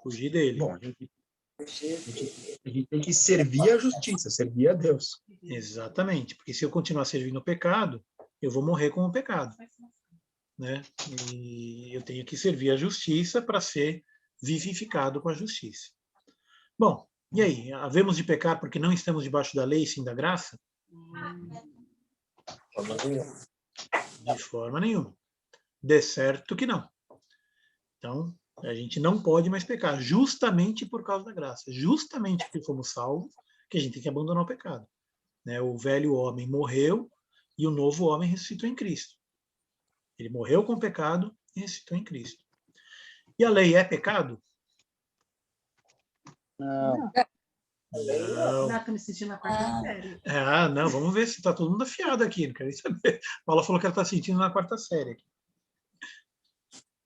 A: Fugir dele.
B: Bom, a gente tem que servir a justiça, servir a Deus.
A: Exatamente, porque se eu continuar servindo o pecado, eu vou morrer com o pecado. Né? E eu tenho que servir a justiça para ser vivificado com a justiça. Bom, e aí? Havemos de pecar porque não estamos debaixo da lei, sim da graça? De forma nenhuma. Dê certo que não. Então, a gente não pode mais pecar, justamente por causa da graça. Justamente porque fomos salvos, que a gente tem que abandonar o pecado. Né? O velho homem morreu e o novo homem ressuscitou em Cristo. Ele morreu com o pecado e ressuscitou em Cristo. E a lei é pecado?
E: Não.
A: Não.
E: Não, tô me sentindo na quarta série.
A: Ah, não, vamos ver se está todo mundo afiado aqui, não quero nem saber. A Paula falou que ela está sentindo na quarta série. Aqui.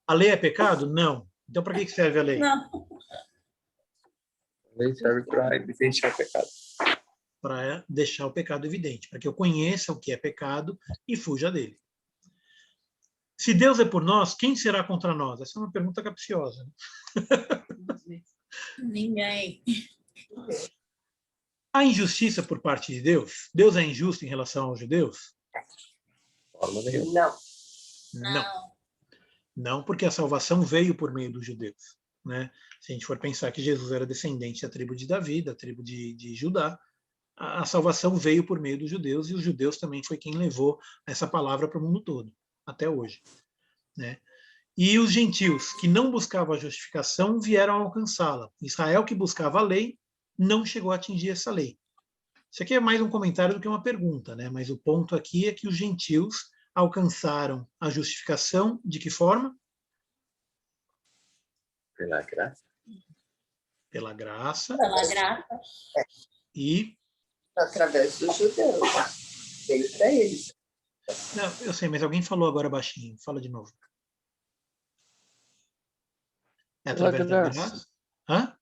A: A lei é pecado? Não. Então, para que serve a lei?
D: Não.
C: A lei serve para evidenciar o pecado.
A: Para deixar o pecado evidente, para que eu conheça o que é pecado e fuja dele. Se Deus é por nós, quem será contra nós? Essa é uma pergunta capciosa. Né?
D: Ninguém.
A: Há injustiça por parte de Deus? Deus é injusto em relação aos judeus?
C: Forma nenhuma.
A: Não. Não, porque a salvação veio por meio dos judeus. Né? Se a gente for pensar que Jesus era descendente da tribo de Davi, da tribo de Judá, a salvação veio por meio dos judeus, e os judeus também foi quem levou essa palavra para o mundo todo, até hoje. Né? E os gentios, que não buscavam a justificação, vieram alcançá-la. Israel, que buscava a lei, não chegou a atingir essa lei. Isso aqui é mais um comentário do que uma pergunta, né? Mas o ponto aqui é que os gentios alcançaram a justificação de que forma?
C: Pela graça.
A: Pela graça.
D: Pela graça.
A: E
F: através dos judeus. Veio para eles.
A: Não, eu sei, mas alguém falou agora baixinho. Fala de novo. É através da graça? Hã?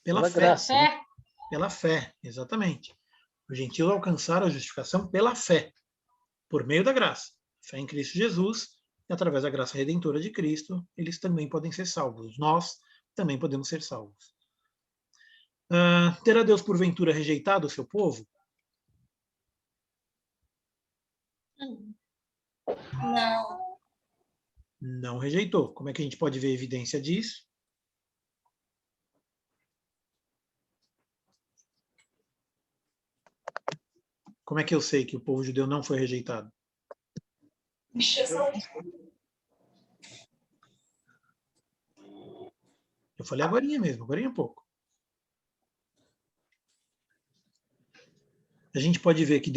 A: Pela fé.
E: Graça, né?
A: Pela fé, exatamente. Os gentios alcançaram a justificação pela fé, por meio da graça. Fé em Cristo Jesus, e através da graça redentora de Cristo, eles também podem ser salvos. Nós também podemos ser salvos. Terá Deus porventura rejeitado o seu povo?
D: Não.
A: Não rejeitou. Como é que a gente pode ver evidência disso? Como é que eu sei que o povo judeu não foi rejeitado? Eu falei agorinha mesmo, agorinha um pouco. A gente pode ver que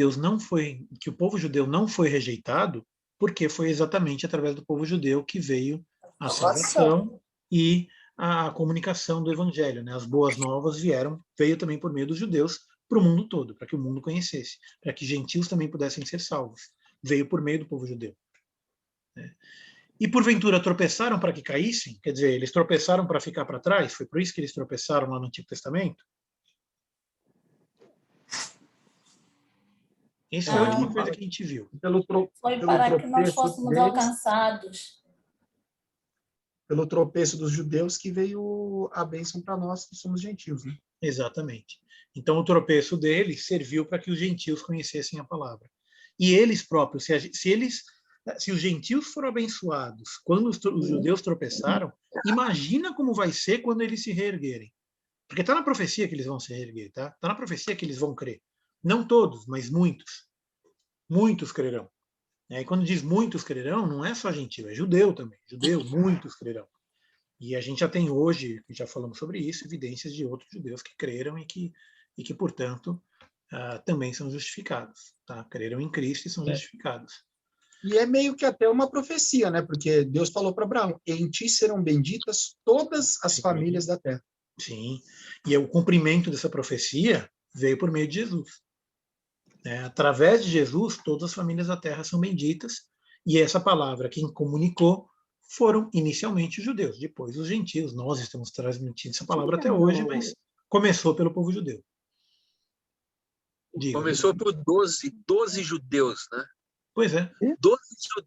A: que o povo judeu não foi rejeitado, porque foi exatamente através do povo judeu que veio a salvação e a comunicação do evangelho, né? As boas novas veio também por meio dos judeus para o mundo todo, para que o mundo conhecesse, para que gentios também pudessem ser salvos. Veio por meio do povo judeu. Né? E porventura tropeçaram para que caíssem? Quer dizer, eles tropeçaram para ficar para trás? Foi por isso que eles tropeçaram lá no Antigo Testamento? Essa é a última coisa que a gente viu.
D: Foi para que nós fôssemos alcançados.
B: pelo tropeço dos judeus que veio a bênção para nós que somos gentios, né?
A: Exatamente. Então, o tropeço deles serviu para que os gentios conhecessem a palavra. E eles próprios, se os gentios foram abençoados quando os judeus tropeçaram, imagina como vai ser quando eles se reerguerem. Porque está na profecia que eles vão se reerguer, tá? Está na profecia que eles vão crer. Não todos, mas muitos. Muitos crerão. E quando diz muitos crerão, não é só gentio, é judeu também. Judeu, muitos crerão. E a gente já tem hoje, já falamos sobre isso, evidências de outros judeus que creram e que portanto, também são justificados. Tá? Creram em Cristo e são justificados.
B: E é meio que até uma profecia, né? Porque Deus falou para Abraão, em ti serão benditas todas as famílias da terra.
A: Sim, e o cumprimento dessa profecia veio por meio de Jesus. Através de Jesus, todas as famílias da terra são benditas, e essa palavra, quem comunicou, foram inicialmente os judeus, depois os gentios. Nós estamos transmitindo essa palavra até hoje, mas começou pelo povo judeu. Diga.
C: Começou por 12 judeus, né?
A: Pois é.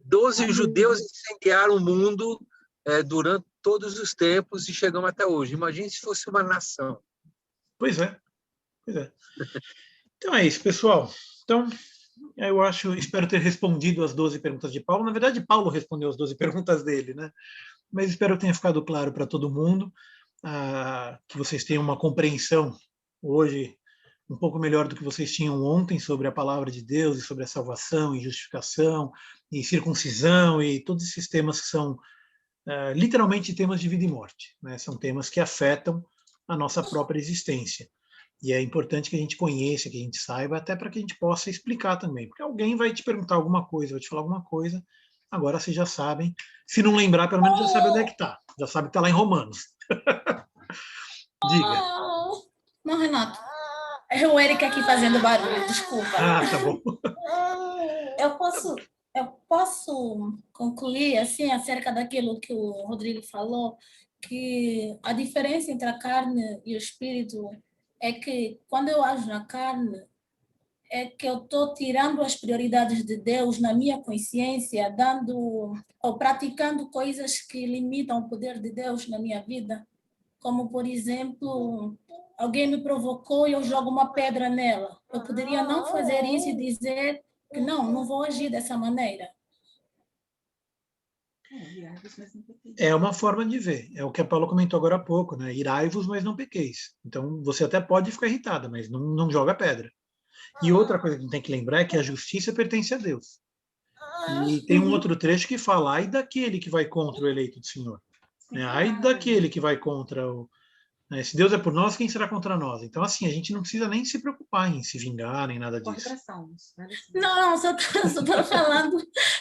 C: 12 judeus incendiaram o mundo durante todos os tempos e chegamos até hoje. Imagine se fosse uma nação.
A: Pois é. Então é isso, pessoal. Então, eu espero ter respondido as 12 perguntas de Paulo. Na verdade, Paulo respondeu as 12 perguntas dele, né? Mas espero que tenha ficado claro para todo mundo, que vocês tenham uma compreensão hoje um pouco melhor do que vocês tinham ontem sobre a palavra de Deus e sobre a salvação e justificação e circuncisão e todos esses temas que são literalmente temas de vida e morte, né? São temas que afetam a nossa própria existência. E é importante que a gente conheça, que a gente saiba, até para que a gente possa explicar também. Porque alguém vai te perguntar alguma coisa, vai te falar alguma coisa, agora vocês já sabem. Se não lembrar, pelo menos já sabe onde é que está. Já sabe que está lá em Romanos. Diga.
D: Não, Renato. É o Eric aqui fazendo barulho, desculpa.
A: Tá bom.
D: Eu posso concluir assim acerca daquilo que o Rodrigo falou, que a diferença entre a carne e o espírito é que quando eu ajo na carne, é que eu estou tirando as prioridades de Deus na minha consciência, ou praticando coisas que limitam o poder de Deus na minha vida. Como, por exemplo, alguém me provocou e eu jogo uma pedra nela. Eu poderia não fazer isso e dizer que não vou agir dessa maneira.
A: É uma forma de ver. É o que a Paula comentou agora há pouco, né? Irai-vos, mas não pequeis. Então, você até pode ficar irritada, mas não joga pedra. E outra coisa que a gente tem que lembrar é que a justiça pertence a Deus. E tem um outro trecho que fala, ai daquele que vai contra o eleito do Senhor. Ai daquele que vai contra o... Se Deus é por nós, quem será contra nós? Então, assim, a gente não precisa nem se preocupar em se vingar, nem nada disso.
D: Não, só estou falando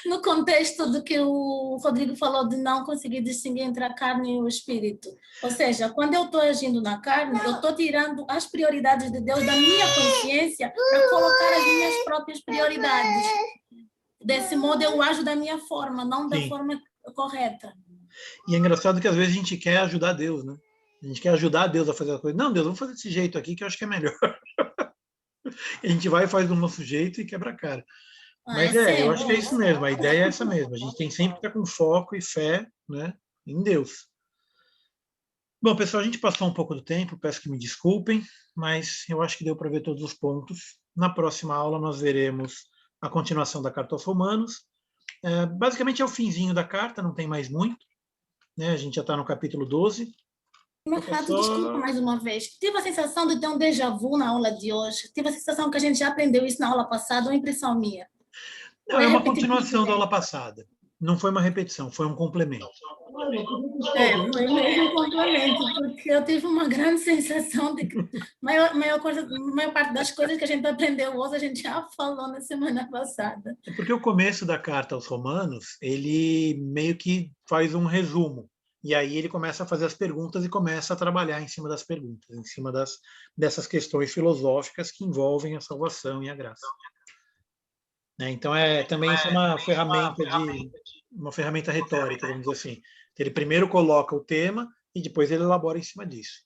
D: no contexto do que o Rodrigo falou de não conseguir distinguir entre a carne e o espírito. Ou seja, quando eu estou agindo na carne, eu estou tirando as prioridades de Deus da minha consciência para colocar as minhas próprias prioridades. Desse modo, eu ajo da minha forma, não da forma correta.
A: E é engraçado que às vezes a gente quer ajudar Deus, né? A gente quer ajudar Deus a fazer a coisa. Não, Deus, vamos fazer desse jeito aqui que eu acho que é melhor. A gente vai e faz do nosso jeito e quebra a cara. Mas eu acho que é isso mesmo. A ideia é essa mesmo. A gente tem sempre que estar com foco e fé, né, em Deus. Bom, pessoal, a gente passou um pouco do tempo, peço que me desculpem, mas eu acho que deu para ver todos os pontos. Na próxima aula nós veremos a continuação da carta aos Romanos. Basicamente é o finzinho da carta, não tem mais muito. Né? A gente já está no capítulo 12.
D: Renato, desculpa mais uma vez. Tive a sensação de ter um déjà vu na aula de hoje. Tive a sensação que a gente já aprendeu isso na aula passada, ou impressão minha?
A: Não, é uma continuação da aula passada. Não foi uma repetição, foi um complemento.
D: Foi mesmo um complemento, porque eu tive uma grande sensação de que a maior parte das coisas que a gente aprendeu hoje, a gente já falou na semana passada.
A: É porque o começo da carta aos Romanos, ele meio que faz um resumo. E aí ele começa a fazer as perguntas e começa a trabalhar em cima das perguntas, em cima dessas questões filosóficas que envolvem a salvação e a graça. Então, também isso é uma ferramenta retórica, vamos dizer assim. Ele primeiro coloca o tema e depois ele elabora em cima disso.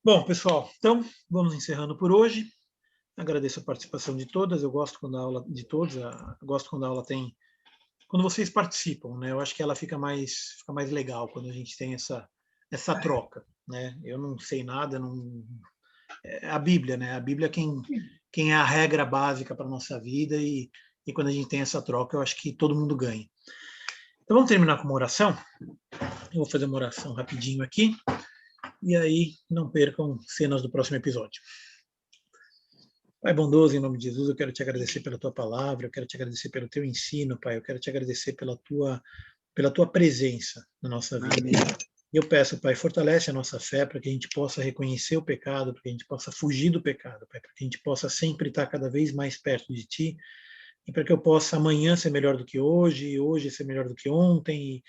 A: Bom, pessoal, então vamos encerrando por hoje. Agradeço a participação de todas. Eu gosto quando a aula de todos, eu gosto quando a aula tem quando vocês participam, né? Eu acho que ela fica mais legal quando a gente tem essa troca, né? Eu não sei nada, não é a Bíblia, né? A Bíblia é quem é a regra básica para nossa vida e quando a gente tem essa troca, eu acho que todo mundo ganha. Então vamos terminar com uma oração. Eu vou fazer uma oração rapidinho aqui e aí não percam cenas do próximo episódio. Pai bondoso, em nome de Jesus, eu quero te agradecer pela tua palavra, eu quero te agradecer pelo teu ensino, Pai, eu quero te agradecer pela tua presença na nossa vida.
B: Amém.
A: E eu peço, Pai, fortalece a nossa fé para que a gente possa reconhecer o pecado, para que a gente possa fugir do pecado, Pai, para que a gente possa sempre estar cada vez mais perto de Ti e para que eu possa amanhã ser melhor do que hoje, e hoje ser melhor do que ontem,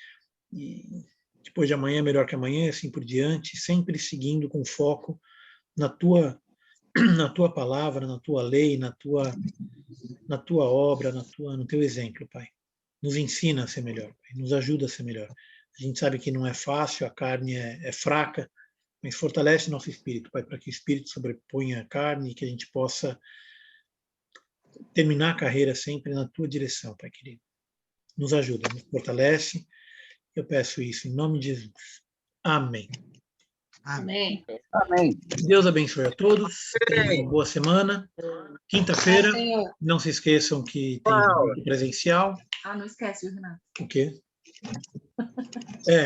A: e depois de amanhã melhor que amanhã, e assim por diante, sempre seguindo com foco na tua palavra, na tua lei, na tua obra, no teu exemplo, Pai. Nos ensina a ser melhor, Pai. Nos ajuda a ser melhor. A gente sabe que não é fácil, a carne é fraca, mas fortalece nosso espírito, Pai, para que o espírito sobreponha a carne e que a gente possa terminar a carreira sempre na tua direção, Pai querido. Nos ajuda, nos fortalece. Eu peço isso em nome de Jesus. Amém.
B: Amém.
E: Amém.
A: Deus abençoe a todos. Tenham uma boa semana. Quinta-feira, não se esqueçam que tem culto presencial.
E: Ah, não esquece, Renato.
A: O quê?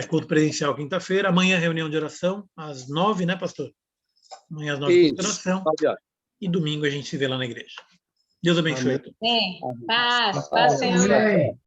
A: Culto presencial quinta-feira. Amanhã, reunião de oração, às 9, né, pastor? Amanhã, às 9 de oração. E domingo a gente se vê lá na igreja. Deus abençoe a todos.
E: Paz, Senhor.